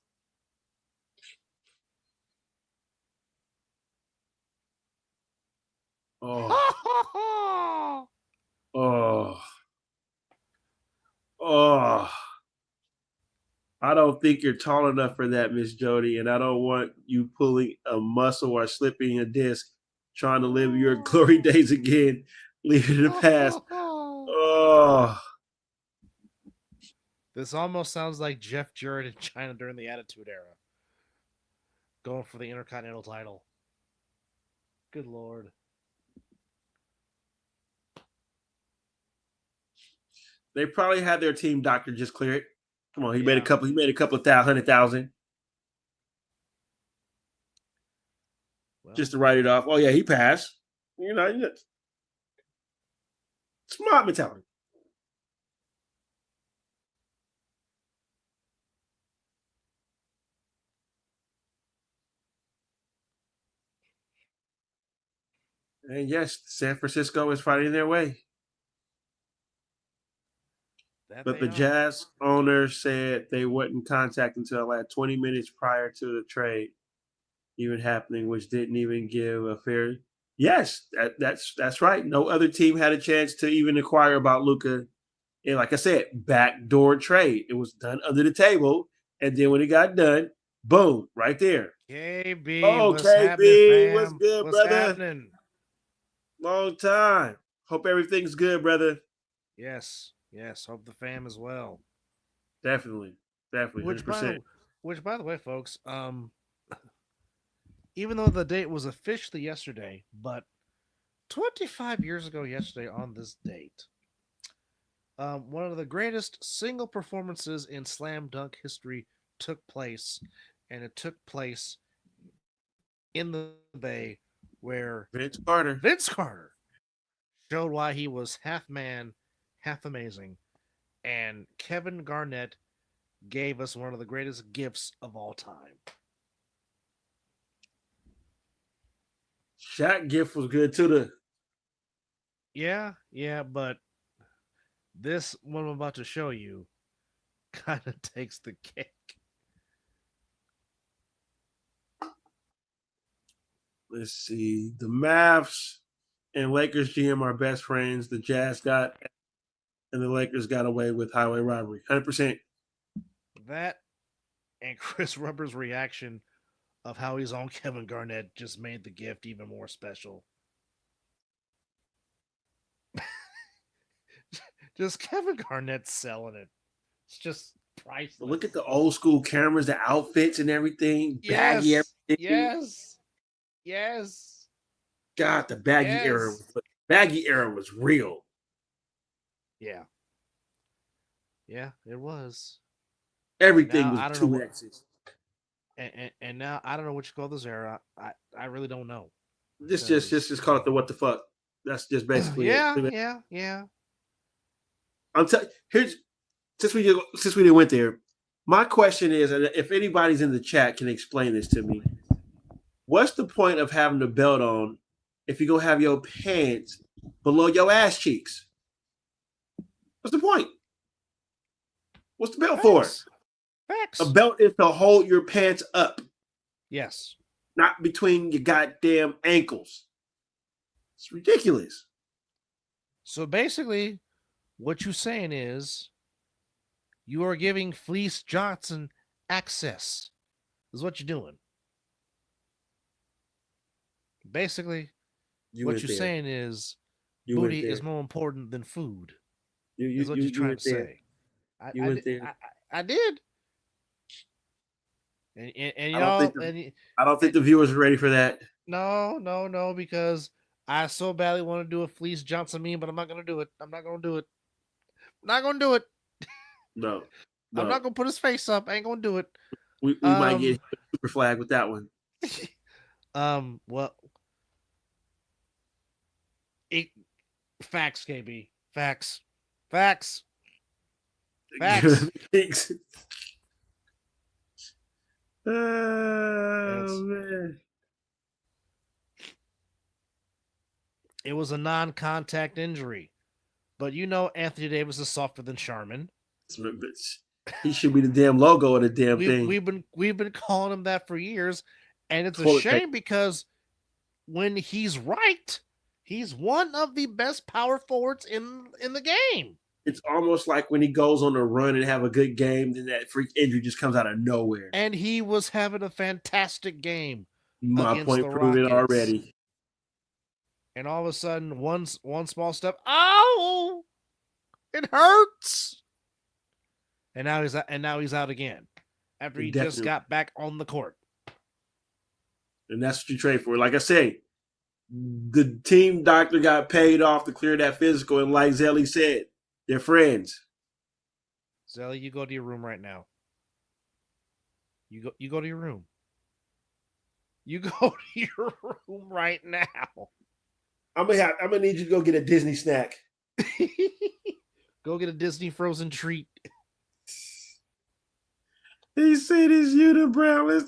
S3: Oh. Oh. Oh. I don't think you're tall enough for that, Miss Jody, and I don't want you pulling a muscle or slipping a disc, trying to live your glory days again, leaving the past. Oh.
S2: This almost sounds like Jeff Jarrett in China during the Attitude Era. Going for the Intercontinental title. Good Lord.
S3: They probably had their team doctor just clear it. Come on, he
S2: Yeah.
S3: made a couple of 100,000
S2: Well,
S3: just to write it off. Oh yeah, he passed. You know, smart mentality. And yes, San Francisco is fighting their way. But the Jazz owner said they wouldn't contact until like 20 minutes prior to the trade even happening, which didn't even give a fair. Yes, that's right. No other team had a chance to even inquire about Luka. And like I said, backdoor trade. It was done under the table, and then when it got done, boom, right there.
S2: KB,
S3: Oh,
S2: what's
S3: KB,
S2: happening,
S3: what's
S2: fam?
S3: good,
S2: What's
S3: brother?
S2: happening?
S3: Long time. Hope everything's good, brother.
S2: Yes. Hope the fam as well.
S3: Definitely, 100%.
S2: Which, by the way, folks, even though the date was officially yesterday, but 25 years ago yesterday on this date, one of the greatest single performances in slam dunk history took place, and it took place in the Bay where
S3: Vince Carter
S2: showed why he was half man, half amazing, and Kevin Garnett gave us one of the greatest gifts of all time.
S3: Shaq gift was good too.
S2: Yeah, but this one I'm about to show you kind of takes the cake.
S3: Let's see. The Mavs and Lakers GM are best friends. The Jazz got and the Lakers got away with highway robbery. 100%.
S2: That and Chris Rubber's reaction of how he's on Kevin Garnett just made the gift even more special. Just Kevin Garnett selling it. It's just priceless.
S3: But look at the old school cameras, the outfits and everything. Baggy everything.
S2: Yes.
S3: God, the baggy era was real.
S2: Yeah, it was.
S3: Everything was 2X's.
S2: And now I don't know what you call this era. I really don't know.
S3: Just call it the what the fuck. That's just basically it.
S2: Yeah.
S3: I'm telling here's since we didn't went there. My question is, and if anybody's in the chat can explain this to me, what's the point of having the belt on if you go have your pants below your ass cheeks? What's the point? What's the belt for?
S2: Facts.
S3: A belt is to hold your pants up.
S2: Yes.
S3: Not between your goddamn ankles. It's ridiculous.
S2: So basically, what you're saying is you are giving Fleece Johnson access. Is what you're doing. Basically, what you're saying is booty is more important than food. Is what you're trying to say. I did. And y'all,
S3: I don't think the viewers are ready for that.
S2: No, because I so badly want to do a Fleece Johnson meme, but I'm not gonna do it. I'm not gonna do it.
S3: No.
S2: I'm not gonna put his face up. I ain't gonna do it.
S3: We might get super flag with that one.
S2: Well, facts, KB. Facts. Facts. Facts.
S3: Oh, man.
S2: It was a non-contact injury. But you know Anthony Davis is softer than Charmin.
S3: He should be the damn logo of the damn thing.
S2: We've been calling him that for years, and it's a
S3: Toilet
S2: shame
S3: paper.
S2: because when he's right, he's one of the best power forwards in the game.
S3: It's almost like when he goes on a run and have a good game, then that freak injury just comes out of nowhere.
S2: And he was having a fantastic game.
S3: My point proven already.
S2: And all of a sudden, one small step, oh, it hurts. And now he's out again after he just got back on the court.
S3: And that's what you trade for. Like I say, the team doctor got paid off to clear that physical, and like Zelly said, they're friends.
S2: Zelly, you go to your room right now. You go to your room. You go to your room right now.
S3: I'm gonna need you to go get a Disney snack.
S2: Go get a Disney frozen treat.
S3: He said his unibrow is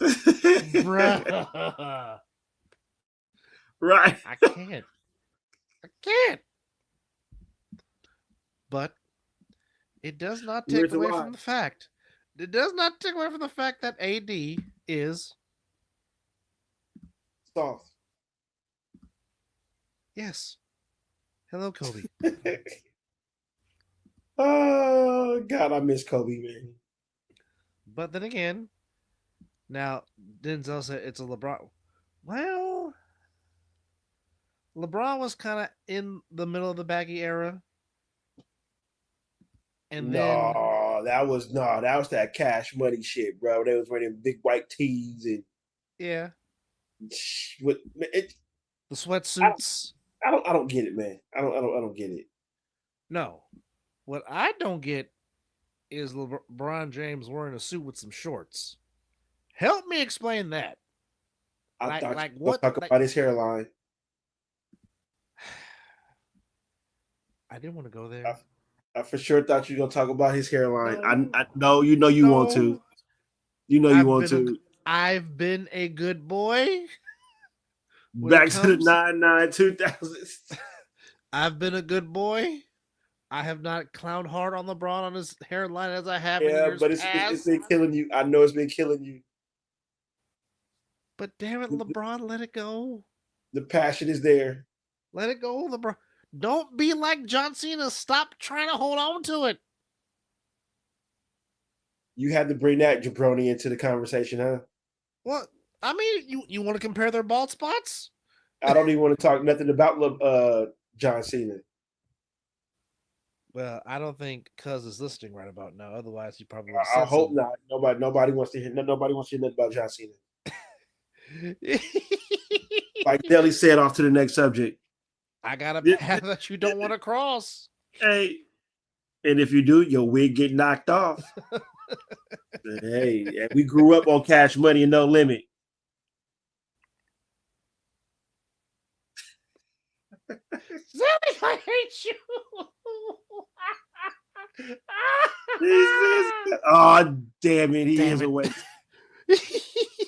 S2: Bruh.
S3: Right.
S2: I can't. But it does not take away from the fact. It does not take away from the fact that AD is
S3: soft.
S2: Yes. Hello, Kobe.
S3: Oh God, I miss Kobe, man.
S2: But then again, now Denzel said it's a LeBron. Well, LeBron was kind of in the middle of the baggy era. And
S3: that was that Cash Money shit, bro. They was wearing big white tees and
S2: yeah,
S3: the
S2: sweatsuits.
S3: I don't get it, man. I don't get it.
S2: No, what I don't get is LeBron James wearing a suit with some shorts. Help me explain that.
S3: I thought what talk about his hairline.
S2: I didn't want to go there.
S3: I for sure thought you were gonna talk about his hairline. I know you know you want to. You know you want to.
S2: I've been a good boy.
S3: Back to the 2000s.
S2: I've been a good boy. I have not clowned hard on LeBron on his hairline as I have in years
S3: but
S2: past.
S3: It's been killing you. I know it's been killing you.
S2: But damn it, LeBron, let it go.
S3: The passion is there.
S2: Let it go, LeBron. Don't be like John Cena. Stop trying to hold on to it.
S3: You had to bring that jabroni into the conversation, huh?
S2: Well, I mean, you want to compare their bald spots?
S3: I don't even want to talk nothing about John Cena.
S2: Well, I don't think Cuz is listening right about now. Otherwise, he probably.
S3: I hope not. Nobody wants to hear. Nobody wants to hear nothing about John Cena. Like Deli said, off to the next subject.
S2: I got a path that you don't want to cross.
S3: Hey, and if you do, your wig get knocked off. Hey, we grew up on Cash Money and No Limit.
S2: Zoe, I hate you.
S3: Oh, damn it. He is away.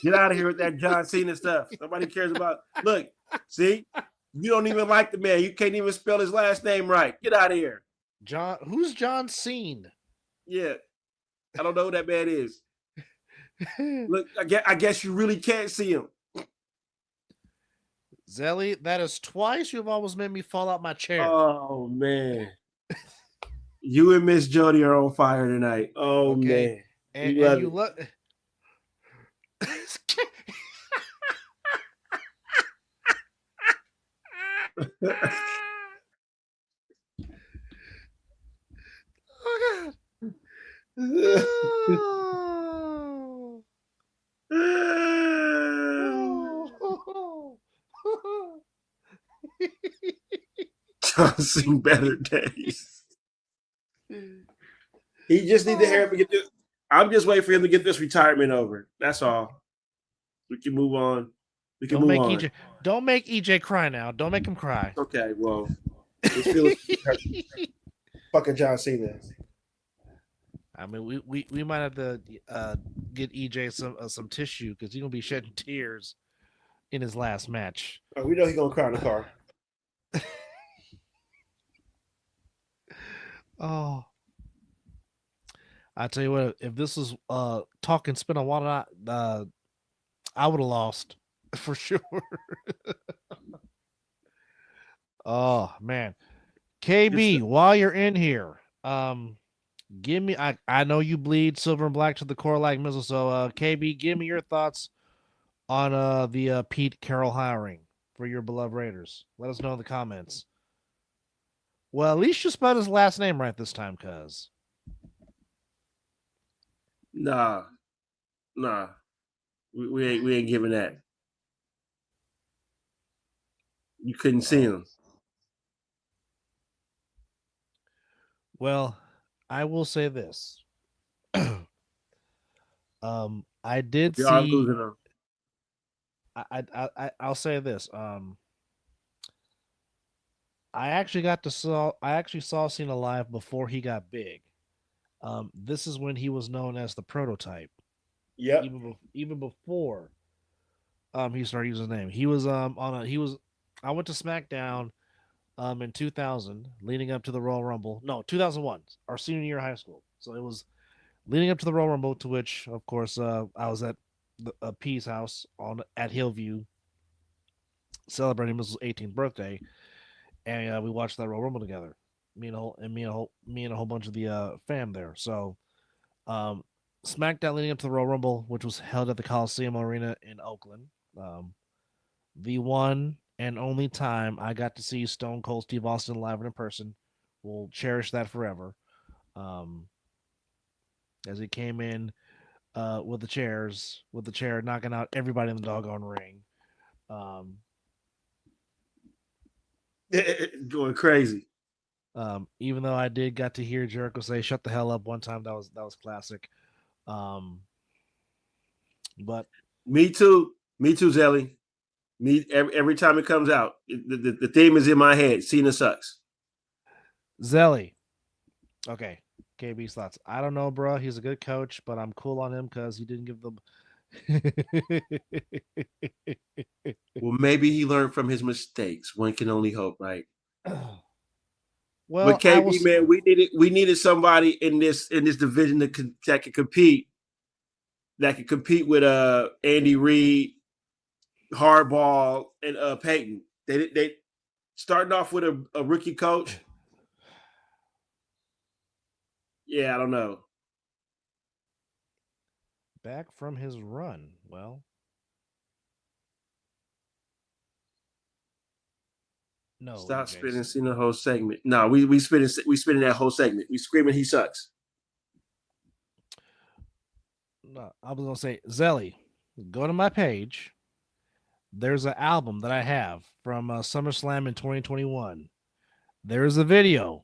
S3: Get out of here with that John Cena stuff. Nobody cares about. Look, see, you don't even like the man. You can't even spell his last name right. Get out of here.
S2: Who's John Cena?
S3: Yeah, I don't know who that man is. Look, I guess you really can't see him.
S2: Zelly, that is twice you've almost made me fall out my chair.
S3: Oh man, you and Miss Jody are on fire tonight. Oh man,
S2: and you look. Oh God.
S3: John's seen better days. He just need to hear him get this. I'm just waiting for him to get this retirement over. That's all. We can move on. We can
S2: Don't
S3: move
S2: make
S3: on.
S2: Don't make EJ cry now. Don't make him cry.
S3: Okay, well, his feelings fucking John Cena.
S2: I mean, we might have to get EJ some tissue because he's gonna be shedding tears in his last match.
S3: Oh, we know he's gonna cry in the car.
S2: Oh, I tell you what, if this was talking spin on water, I would have lost for sure. Oh man, KB, while you're in here, give me. I know you bleed silver and black to the core like Mizzle. So KB, give me your thoughts on the Pete Carroll hiring for your beloved Raiders. Let us know in the comments. Well, at least you spelled his last name right this time, cuz.
S3: Nah. We ain't giving that. You couldn't see him.
S2: Well, I will say this. I did
S3: We are
S2: see.
S3: losing him.
S2: I'll say this. I actually saw Cena live before he got big. This is when he was known as the prototype.
S3: Yep.
S2: Even before he started using his name. He was I went to SmackDown in 2000 leading up to the Royal Rumble. No, 2001, our senior year of high school. So it was leading up to the Royal Rumble, to which of course I was at the P's house at Hillview celebrating Mizzle's 18th birthday, and we watched that Royal Rumble together. Me and a whole bunch of the fam there. So SmackDown leading up to the Royal Rumble, which was held at the Coliseum Arena in Oakland. The one and only time I got to see Stone Cold Steve Austin live and in person. We'll cherish that forever. As he came in with the chair knocking out everybody in the doggone ring.
S3: Going crazy.
S2: Even though I did got to hear Jericho say "shut the hell up" one time, that was classic. But
S3: me too, Zelly. Me every time it comes out, the theme is in my head. Cena sucks.
S2: Zelly. Okay, KB's thoughts. I don't know, bro. He's a good coach, but I'm cool on him because he didn't give them.
S3: Well, maybe he learned from his mistakes. One can only hope, right?
S2: Well,
S3: but KB, man, we needed somebody in this division that could compete. That could compete with Andy Reid, Hardball, and Peyton. They starting off with a rookie coach. Yeah, I don't know.
S2: Back from his run. Well, no.
S3: Stop spitting. See the whole segment. No, we spitting that whole segment. We screaming he sucks.
S2: No, I was gonna say, Zelly, go to my page. There's an album that I have from SummerSlam in 2021. There's a video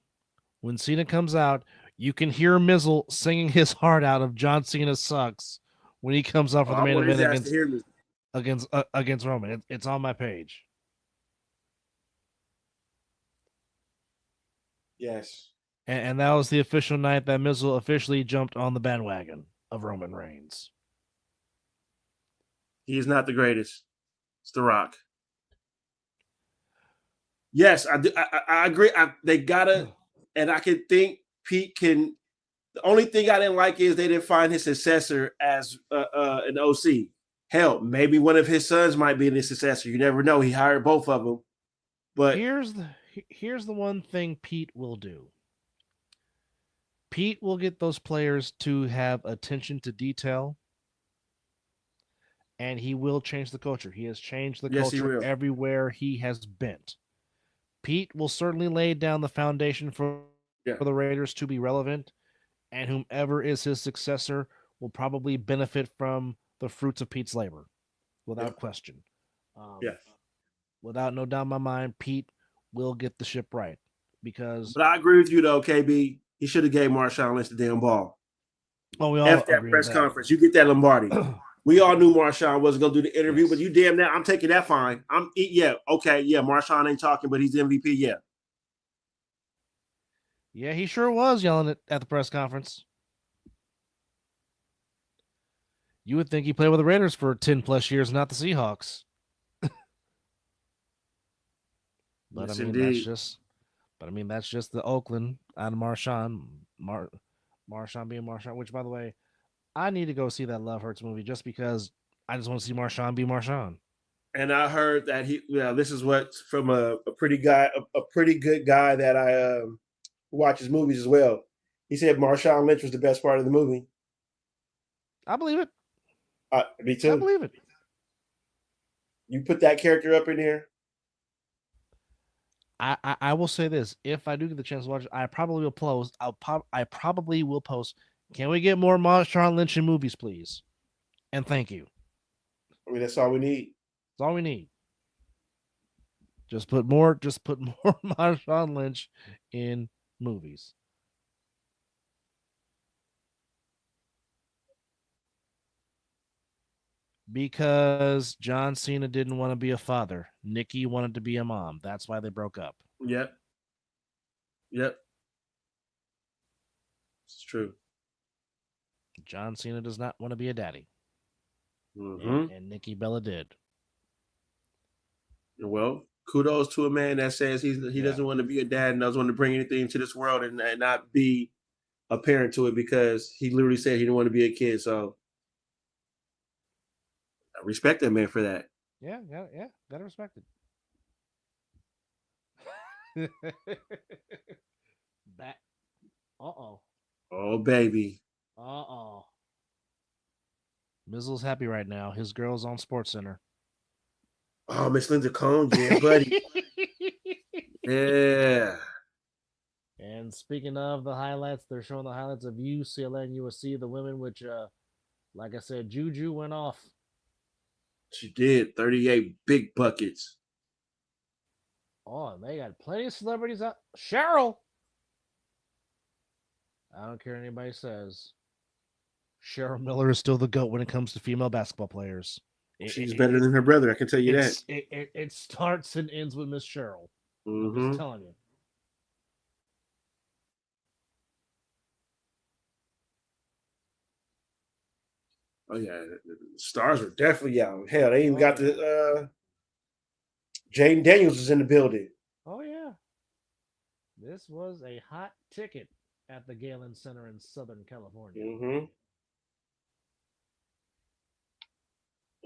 S2: when Cena comes out. You can hear Mizzle singing his heart out of John Cena sucks when he comes out for the main event against Roman. It's on my page.
S3: Yes.
S2: And that was the official night that Mizzle officially jumped on the bandwagon of Roman Reigns.
S3: He is not the greatest. It's The Rock. Yes, I agree. They gotta, and I can think Pete can. The only thing I didn't like is they didn't find his successor as an OC. Hell, maybe one of his sons might be the successor. You never know. He hired both of them. But
S2: here's the one thing Pete will do. Pete will get those players to have attention to detail, and he will change the culture. He has changed the culture everywhere he has been. Pete will certainly lay down the foundation for the Raiders to be relevant, and whomever is his successor will probably benefit from the fruits of Pete's labor, without question. Without no doubt in my mind, Pete will get the ship right. But
S3: I agree with you though, KB. He should have gave Marshawn Lynch the damn ball.
S2: Oh, we all
S3: After that press conference, you get that Lombardi. We all knew Marshawn wasn't going to do the interview,
S2: Yes.
S3: but you damn that. I'm taking that fine. Marshawn ain't talking, but he's MVP. Yeah.
S2: Yeah, he sure was yelling at the press conference. You would think he played with the Raiders for 10 plus years, not the Seahawks. But
S3: Yes,
S2: I mean,
S3: indeed.
S2: that's just the Oakland out of Marshawn. Marshawn being Marshawn, which by the way, I need to go see that Love Hurts movie just because I just want to see Marshawn be Marshawn.
S3: And I heard that this is what from a pretty good guy that I watches movies as well. He said Marshawn Lynch was the best part of the movie.
S2: I believe it.
S3: Me too.
S2: I believe it.
S3: You put that character up in there.
S2: I will say this: if I do get the chance to watch it, I probably will post. I probably will post. Can we get more Marshawn Lynch in movies, please? And thank you.
S3: I mean, that's all we need.
S2: That's all we need. Just put more Marshawn Lynch in movies. Because John Cena didn't want to be a father. Nikki wanted to be a mom. That's why they broke up.
S3: Yep. It's true.
S2: John Cena does not want to be a daddy.
S3: Mm-hmm.
S2: And Nikki Bella did.
S3: Well, kudos to a man that says he doesn't want to be a dad and doesn't want to bring anything to this world and not be a parent to it because he literally said he didn't want to be a kid. So I respect that man for that.
S2: Yeah, gotta respect it. That.
S3: Oh baby.
S2: Mizzle's happy right now. His girl's on Sports Center.
S3: Oh, Miss Linda Cohn, yeah, buddy. Yeah.
S2: And speaking of the highlights, they're showing the highlights of UCLA and USC, the women, which, like I said, Juju went off.
S3: She did. 38 big buckets.
S2: Oh, and they got plenty of celebrities out. Cheryl! I don't care what anybody says. Cheryl Miller is still the GOAT when it comes to female basketball players.
S3: She's better than her brother, I can tell you that.
S2: It starts and ends with Miss Cheryl.
S3: Mm-hmm.
S2: I'm just telling you.
S3: Oh yeah, the stars were definitely out. Hell, they even got the Jaden Daniels is in the building.
S2: Oh yeah, this was a hot ticket at the Galen Center in Southern California.
S3: Mm-hmm.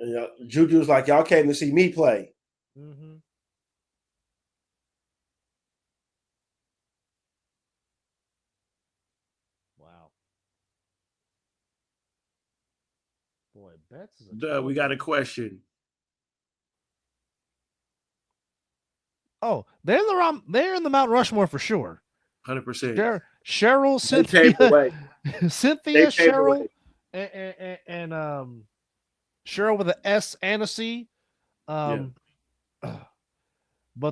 S3: And, Juju was like, y'all came to see me play.
S2: Mm-hmm. Wow. Boy, Betts is a
S3: We got a question.
S2: Oh, they're in the Mount Rushmore for sure.
S3: 100%.
S2: Cheryl, Cynthia, Cheryl, and Cheryl with an S and a C. But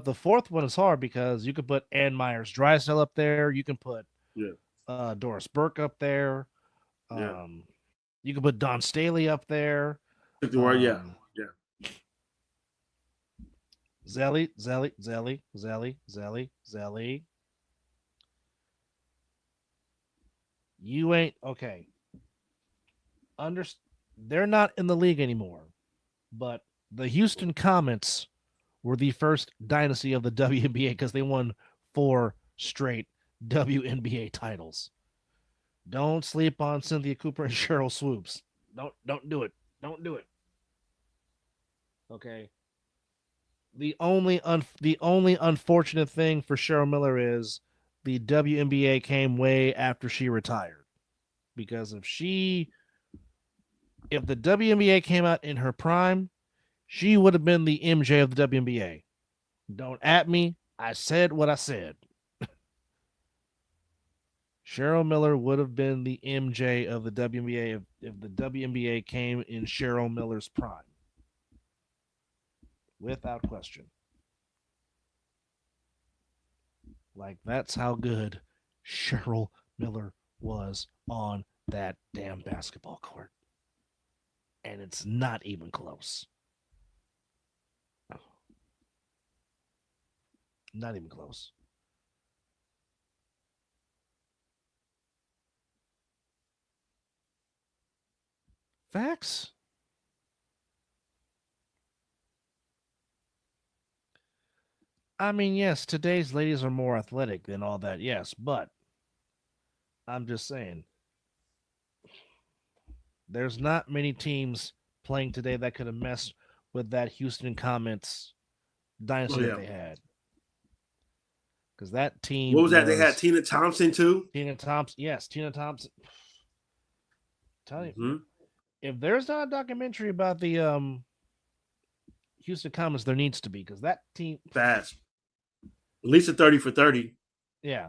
S2: the fourth one is hard because you could put Ann Myers Drysdale up there. You can put Doris Burke up there. You can put Don Staley up there. Zelly. You ain't okay. They're not in the league anymore, but the Houston Comets were the first dynasty of the WNBA because they won 4 straight WNBA titles. Don't sleep on Cynthia Cooper and Cheryl Swoops. Don't do it. Don't do it. Okay. The only unfortunate thing for Cheryl Miller is the WNBA came way after she retired. Because if the WNBA came out in her prime, she would have been the MJ of the WNBA. Don't at me. I said what I said. Cheryl Miller would have been the MJ of the WNBA if the WNBA came in Cheryl Miller's prime. Without question. Like, that's how good Cheryl Miller was on that damn basketball court. And it's not even close. Not even close. Facts. I mean, yes, today's ladies are more athletic than all that, yes, but I'm just saying there's not many teams playing today that could have messed with that Houston Comets dynasty that they had. Because that team
S3: What was that? They had Tina Thompson too.
S2: Tina Thompson. Yes, Tina Thompson. Tell you,
S3: Mm-hmm.
S2: if there's not a documentary about the Houston Comets, there needs to be, because that team
S3: fast. At least a 30 for 30.
S2: Yeah.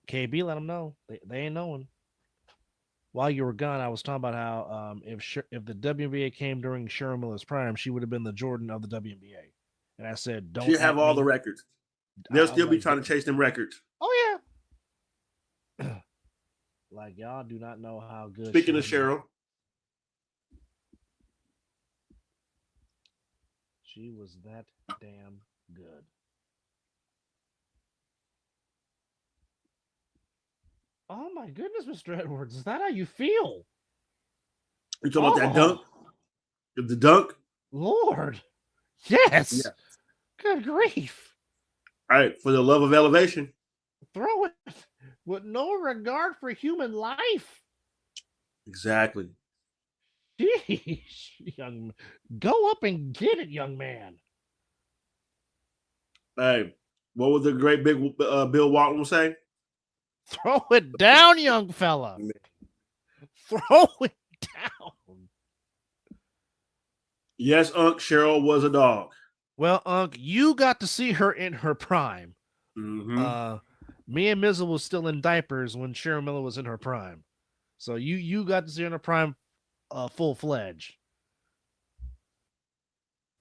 S2: KB, let them know. They ain't knowing. While you were gone, I was talking about how if the WNBA came during Cheryl Miller's prime, she would have been the Jordan of the WNBA. And I said, don't
S3: She'll have all the records. They'll still be trying to chase them records.
S2: Oh, yeah. Like, y'all do not know how good.
S3: Speaking of Cheryl.
S2: She was that damn good. Oh, my goodness, Mr. Edwards. Is that how you feel?
S3: You talking about that dunk? The dunk?
S2: Lord. Yes. Yeah. Good grief.
S3: All right, for the love of elevation.
S2: Throw it with no regard for human life.
S3: Exactly.
S2: Jeez, young, go up and get it, young man.
S3: Hey, what would the great big Bill Walton say?
S2: Throw it down, young fella. Throw it down.
S3: Yes, Unc, Cheryl was a dog.
S2: Well, Unc, you got to see her in her prime.
S3: Mm-hmm.
S2: Me and Mizzle was still in diapers when Cheryl Miller was in her prime. So you got to see her in her prime full-fledged.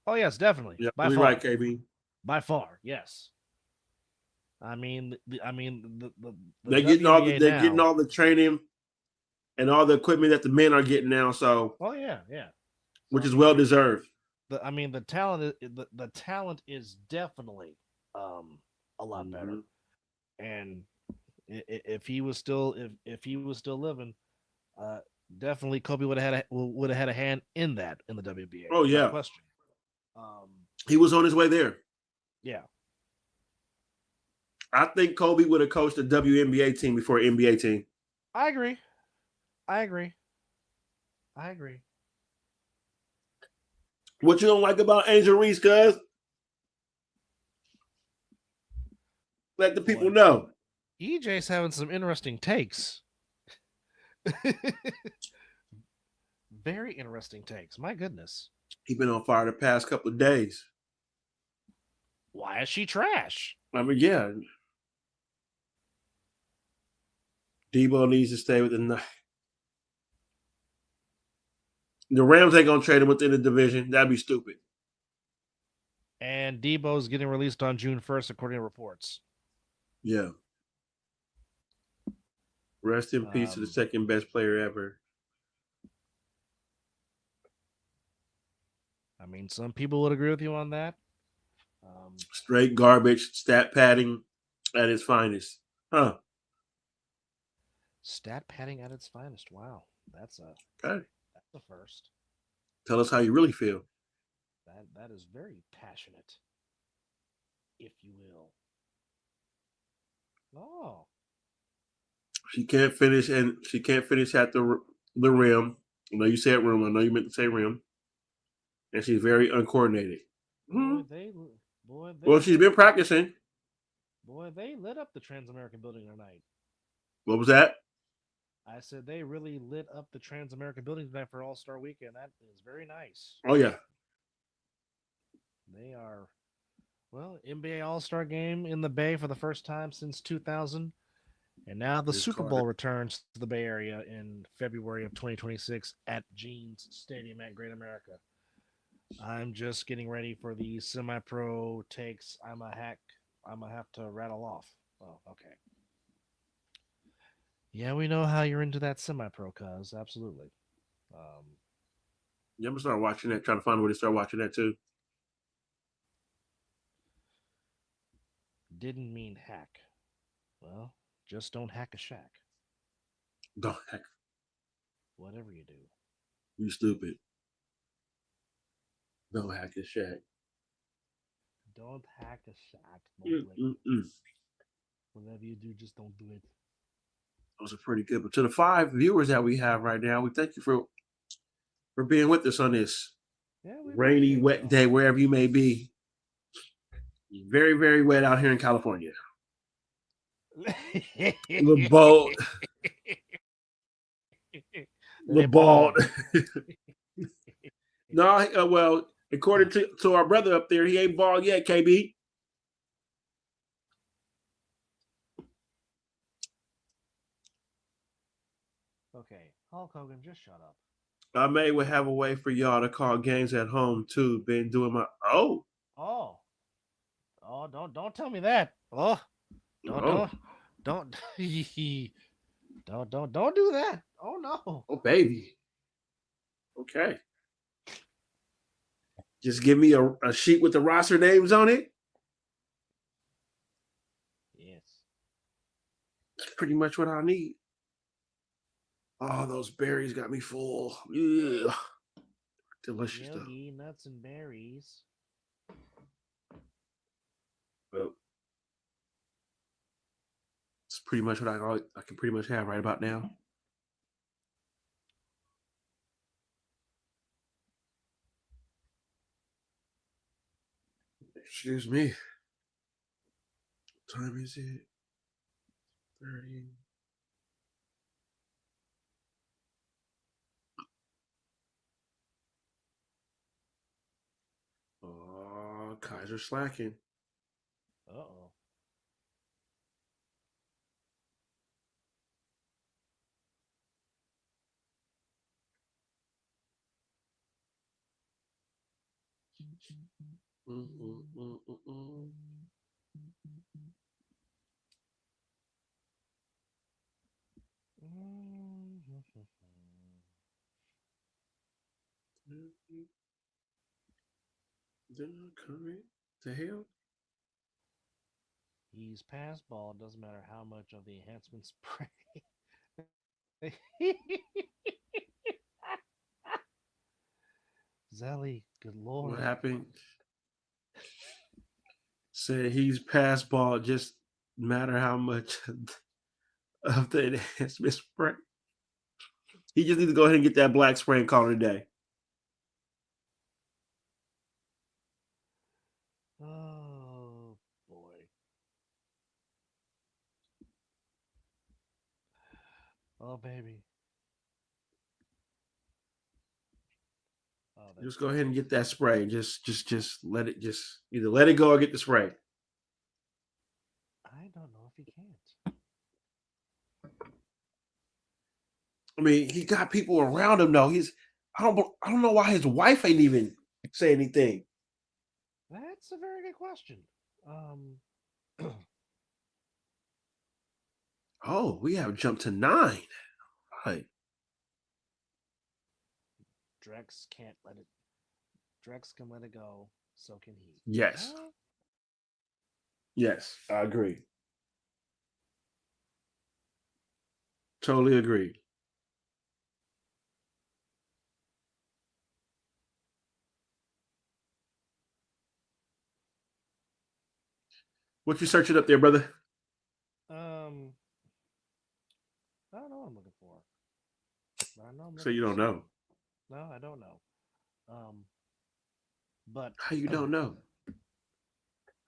S2: Oh, yes, definitely.
S3: Yeah,
S2: by
S3: far. Right, KB.
S2: By far, yes. I mean, the
S3: they're getting all the training and all the equipment that the men are getting now. So,
S2: yeah,
S3: which is well deserved.
S2: The talent the talent is definitely a lot better. And if he was still living, definitely Kobe would have had a hand in that in the WBA.
S3: Oh yeah,
S2: no question.
S3: He was on his way there.
S2: Yeah.
S3: I think Kobe would have coached a WNBA team before an NBA team.
S2: I agree.
S3: What you don't like about Angel Reese, cuz? Let the people know.
S2: EJ's having some interesting takes. Very interesting takes. My goodness.
S3: He's been on fire the past couple of days.
S2: Why is she trash?
S3: I mean, yeah. Debo needs to stay with the Rams ain't gonna trade him within the division. That'd be stupid.
S2: And Debo's getting released on June 1st, according to reports.
S3: Yeah. Rest in peace to the second best player ever.
S2: I mean, some people would agree with you on that.
S3: Straight garbage, stat padding at its finest. Huh.
S2: Stat padding at its finest. Wow. That's a first.
S3: Tell us how you really feel.
S2: That is very passionate, if you will. Oh.
S3: She can't finish at the rim. I know you said rim. I know you meant to say rim. And she's very uncoordinated. Well, she's been practicing.
S2: Boy, they lit up the Trans-American building tonight.
S3: What was that?
S2: I said they really lit up the Trans-American building tonight for All-Star Weekend. That is very nice.
S3: Oh, yeah.
S2: They are, NBA All-Star Game in the Bay for the first time since 2000. And now the Super Bowl returns to the Bay Area in February of 2026 at Jeans Stadium at Great America. I'm just getting ready for the semi-pro takes. I'm a have to rattle off. Oh, okay. Yeah, we know how you're into that semi-pro, cuz. Absolutely.
S3: Yeah, I'm gonna start watching that. Trying to find a way to start watching that too.
S2: Didn't mean hack. Well, just don't hack a shack.
S3: Don't hack.
S2: Whatever you do.
S3: You stupid. Don't hack his shack.
S2: Don't hack a shack. Don't Whatever you do, just don't do it.
S3: Those are pretty good. But to the 5 viewers that we have right now, we thank you for being with us on this rainy, wet day, wherever you may be. Very, very wet out here in California. LeBald. No, well, according to our brother up there, he ain't bald yet, KB.
S2: Okay, Hulk Hogan, just shut up.
S3: I may would have a way for y'all to call games at home too. Been doing my
S2: don't tell me that. Don't don't do that. Oh no.
S3: Oh baby. Okay. Just give me a sheet with the roster names on it.
S2: Yes.
S3: That's pretty much what I need. Oh, those berries got me full. Ugh. Delicious stuff.
S2: Yogi, nuts and berries.
S3: Well, it's pretty much what I can pretty much have right about now. Excuse me. What time is it? 30. Oh, Kaiser slacking.
S2: Uh-oh.
S3: The hell?
S2: He's past ball. Doesn't matter how much of the enhancement spray. Zelly, good lord.
S3: What happened? Said he's past ball. Just matter how much of the enhancement spray. He just needs to go ahead and get that black spray and call it a day.
S2: Oh boy. Oh baby. Oh,
S3: just go ahead and get that spray. Just let it either let it go or get the spray.
S2: I don't know if he can't.
S3: I mean, he got people around him though. I don't know why his wife ain't even say anything.
S2: That's a very good question.
S3: Oh, we have jumped to 9. Right.
S2: Drex can't let it. Drex can let it go. So can he.
S3: Yes. Yes, I agree. Totally agree. What you searching up there, brother?
S2: I don't know what I'm looking for. But I know.
S3: So you don't know?
S2: No, I don't know. But
S3: how you don't know?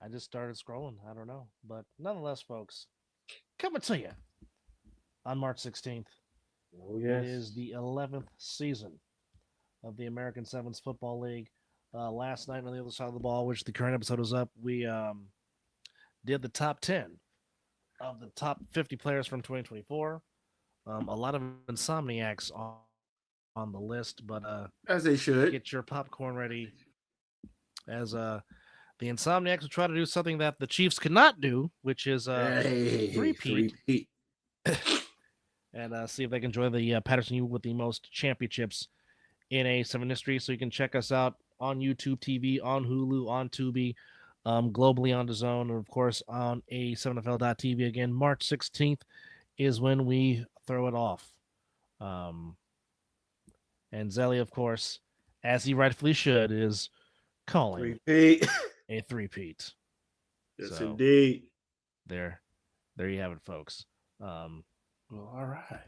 S2: I just started scrolling. I don't know, but nonetheless, folks, coming to you on March 16th.
S3: Oh yes,
S2: it is the 11th season of the American Sevens Football League. Last night on the other side of the ball, which the current episode is up, we did the top 10 of the top 50 players from 2024. A lot of insomniacs on the list, but
S3: as they should.
S2: Get your popcorn ready, as the insomniacs will try to do something that the Chiefs could not do, which is three-peat. and see if they can join the Patterson U with the most championships in A7 history. So you can check us out on YouTube TV, on Hulu, on Tubi, globally on DAZN, and of course on A7FL.TV. Again, March 16th is when we throw it off. And Zelly, of course, as he rightfully should, is calling
S3: Repeat.
S2: a three-peat.
S3: Yes,
S2: So,
S3: indeed.
S2: There you have it, folks.
S3: Well, all right.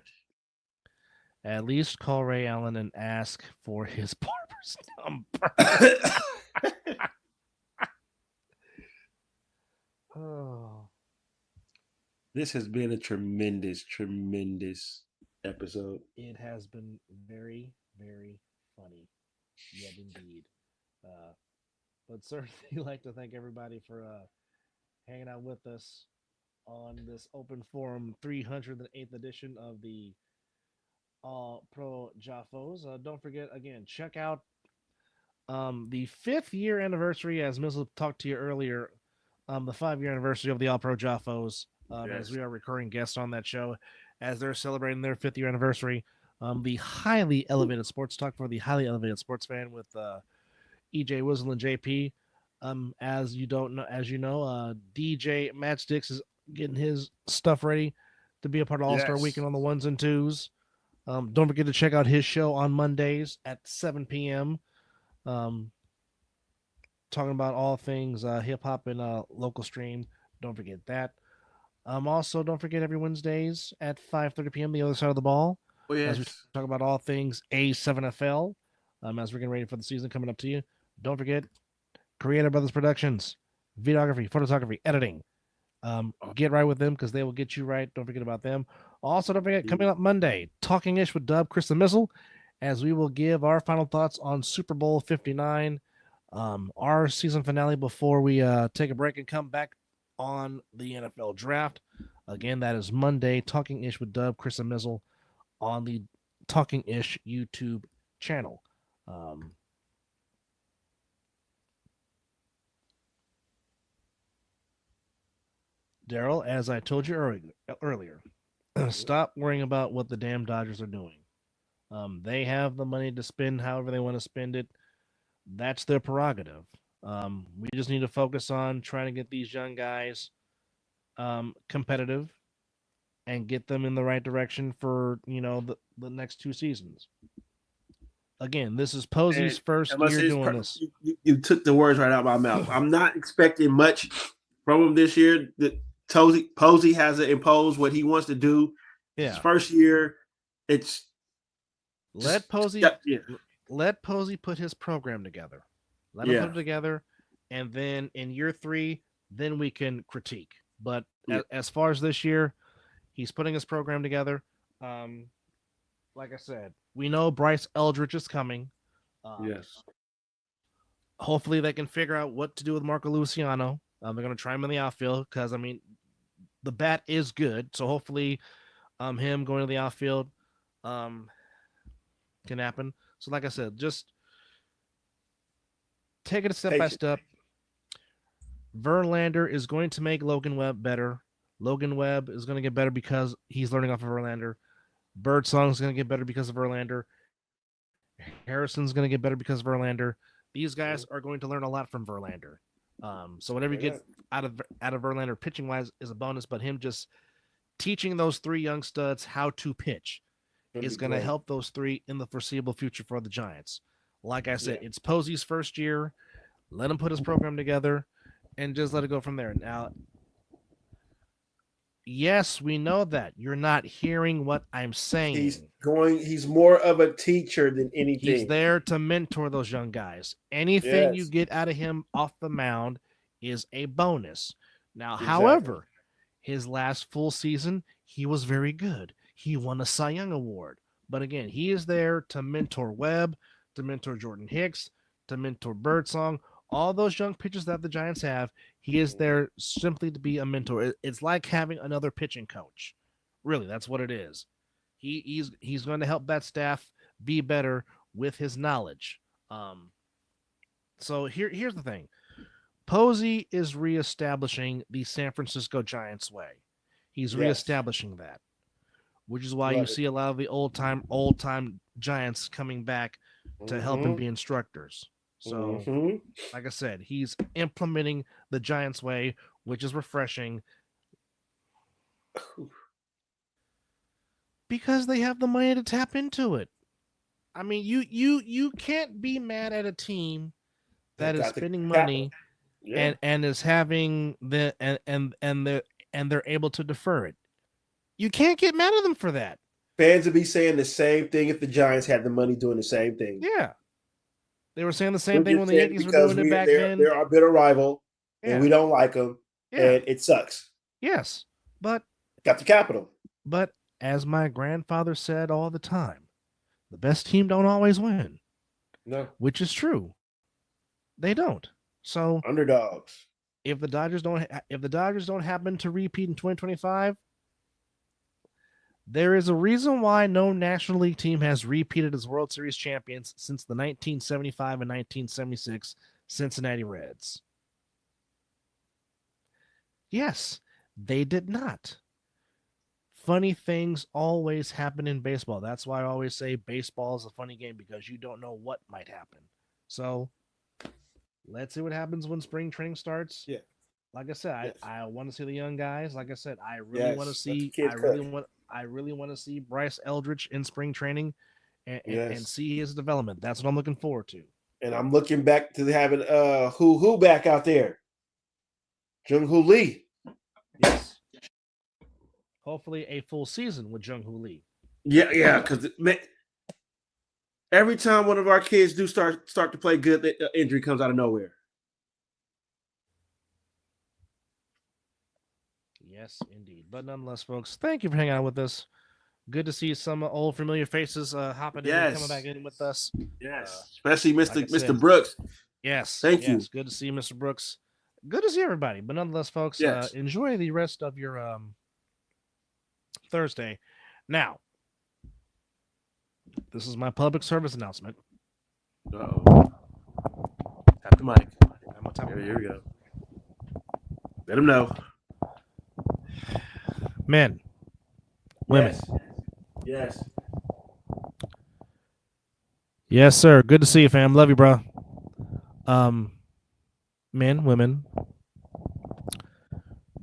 S2: At least call Ray Allen and ask for his barber's number. Oh.
S3: This has been a tremendous episode.
S2: It has been very, very funny, yet indeed. But certainly like to thank everybody for hanging out with us on this open forum 308th edition of the All Pro Jaffos. Don't forget, again, check out the 5th year anniversary, as Mizzle talked to you earlier, the 5-year anniversary of the All Pro Jaffos, as we are recurring guests on that show, as they're celebrating their 5th year anniversary. The highly elevated sports talk for the highly elevated sports fan with EJ Wizzle and JP. As you know, DJ Matchsticks is getting his stuff ready to be a part of All-Star Weekend on the 1s and 2s. Don't forget to check out his show on Mondays at 7 p.m. Talking about all things hip-hop and local stream. Don't forget that. Also, don't forget every Wednesdays at 5:30 p.m. The Other Side of the Ball.
S3: Oh, yes.
S2: As we talk about all things A7FL. As we're getting ready for the season coming up to you. Don't forget Creative Brothers Productions, videography, photography, editing. Get right with them because they will get you right. Don't forget about them. Also, don't forget, coming up Monday, Talking Ish with Dub, Chris and Mizzle, as we will give our final thoughts on Super Bowl 59, our season finale before we take a break and come back on the NFL draft. Again, that is Monday, Talking Ish with Dub, Chris and Mizzle on the Talking Ish YouTube channel. Daryl, as I told you earlier, stop worrying about what the damn Dodgers are doing. They have the money to spend however they want to spend it. That's their prerogative. We just need to focus on trying to get these young guys competitive and get them in the right direction for, the next 2 seasons. Again, this is Posey's first year doing this.
S3: You took the words right out of my mouth. I'm not expecting much from him this year. Posey has to impose what he wants to do.
S2: Yeah.
S3: His first year, it's
S2: let Posey put his program together. Let him put it together, and then in year 3, then we can critique. But as far as this year, he's putting his program together. Like I said, we know Bryce Eldridge is coming.
S3: Yes.
S2: Hopefully they can figure out what to do with Marco Luciano. They're going to try him in the outfield because, the bat is good. So hopefully him going to the outfield can happen. So like I said, just take it step by step. Verlander is going to make Logan Webb better. Logan Webb is going to get better because he's learning off of Verlander. Birdsong is going to get better because of Verlander. Harrison's going to get better because of Verlander. These guys are going to learn a lot from Verlander. So whatever you get out of Verlander pitching wise is a bonus, but him just teaching those 3 young studs how to pitch is going to help those 3 in the foreseeable future for the Giants. Like I said, it's Posey's first year. Let him put his program together and just let it go from there. Now, yes, we know that you're not hearing what I'm saying.
S3: He's more of a teacher than anything.
S2: He's there to mentor those young guys. Anything you get out of him off the mound is a bonus. Now, however, his last full season, he was very good. He won a Cy Young Award. But again, he is there to mentor Webb, to mentor Jordan Hicks, to mentor Birdsong, all those young pitchers that the Giants have. He is there simply to be a mentor. It's like having another pitching coach. Really, that's what it is. He's going to help that staff be better with his knowledge. So here's the thing. Posey is reestablishing the San Francisco Giants way. He's reestablishing that. which is why you see a lot of the old time Giants coming back to help him be instructors. So, like I said, he's implementing the Giants way, which is refreshing because they have the money to tap into it. I mean, you can't be mad at a team that is spending money and is having and they're able to defer it. You can't get mad at them for that.
S3: Fans would be saying the same thing if the Giants had the money doing the same thing.
S2: Yeah. They were saying the same thing when the Yankees were doing it back then.
S3: They're our bitter rival, and we don't like them, and it sucks.
S2: Yes, but
S3: got the capital.
S2: But as my grandfather said all the time, the best team don't always win.
S3: No,
S2: which is true. They don't. So
S3: underdogs.
S2: If the Dodgers don't happen to repeat in 2025, there is a reason why no National League team has repeated as World Series champions since the 1975 and 1976 Cincinnati Reds. Yes, they did not. Funny things always happen in baseball. That's why I always say baseball is a funny game, because you don't know what might happen. So let's see what happens when spring training starts.
S3: Yeah.
S2: Like I said, I want to see the young guys. Like I said, I really want to see. I really want to see Bryce Eldridge in spring training, and see his development. That's what I'm looking forward to.
S3: And I'm looking back to having who back out there, Jung-Hoo Lee.
S2: Yes. Hopefully, a full season with Jung-Hoo Lee.
S3: Yeah, because every time one of our kids do start to play good, the injury comes out of nowhere.
S2: Yes, indeed. But nonetheless, folks, thank you for hanging out with us. Good to see some old familiar faces hopping in and coming back in with us.
S3: Yes, especially Mr. Brooks.
S2: Yes,
S3: thank you.
S2: Good to see Mr. Brooks. Good to see everybody. But nonetheless, folks, enjoy the rest of your Thursday. Now, this is my public service announcement.
S3: Uh-oh. Tap the mic. Here we go. Let him know.
S2: Men, women.
S3: Yes.
S2: Yes, sir. Good to see you, fam. Love you, bro. Men, women,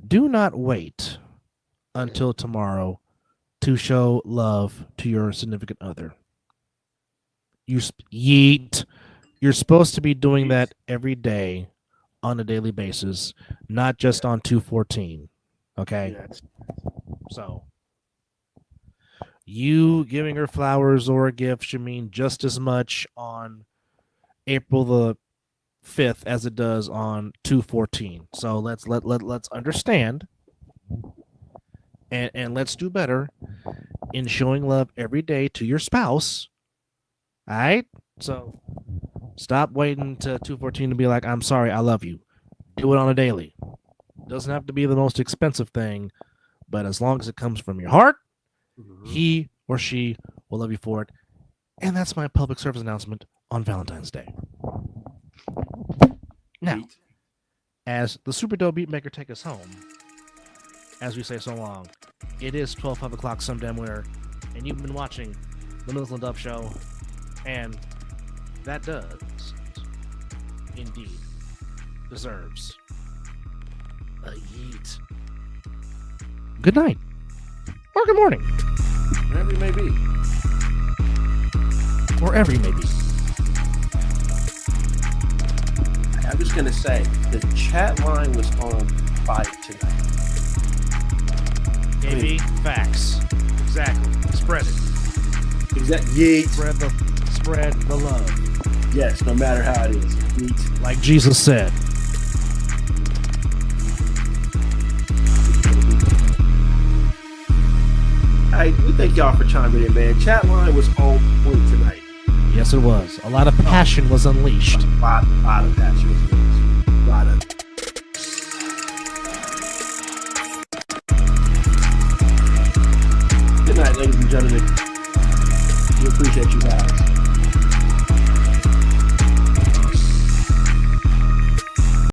S2: do not wait until tomorrow to show love to your significant other. You're supposed to be doing that every day on a daily basis, not just on 2/14. Okay?
S3: Yes.
S2: So, you giving her flowers or a gift should mean just as much on April the 5th as it does on 2/14. So let's understand and let's do better in showing love every day to your spouse. All right? So stop waiting to 2/14 to be like, I'm sorry, I love you. Do it on a daily. Doesn't have to be the most expensive thing, but as long as it comes from your heart, he or she will love you for it. And that's my public service announcement on Valentine's Day. Now, as the Super Dope Beatmaker take us home, as we say so long, it is 5 o'clock some damn where, and you've been watching the Mizzle and Dub Show, and that does indeed deserves a yeet. Good night. Or good morning.
S3: Wherever you may be.
S2: Wherever you may be.
S3: I'm just going to say, the chat line was on fire tonight.
S2: AB, facts. Exactly. Spread it.
S3: Exactly.
S2: Spread the love.
S3: Yes, no matter how it is. Yeet.
S2: Like Jesus said.
S3: We thank y'all for chiming in, man. Chat line was on point tonight.
S2: Yes, it was. A lot of passion was unleashed.
S3: A lot of passion was unleashed. A lot of. Good night, ladies and gentlemen. We appreciate you guys.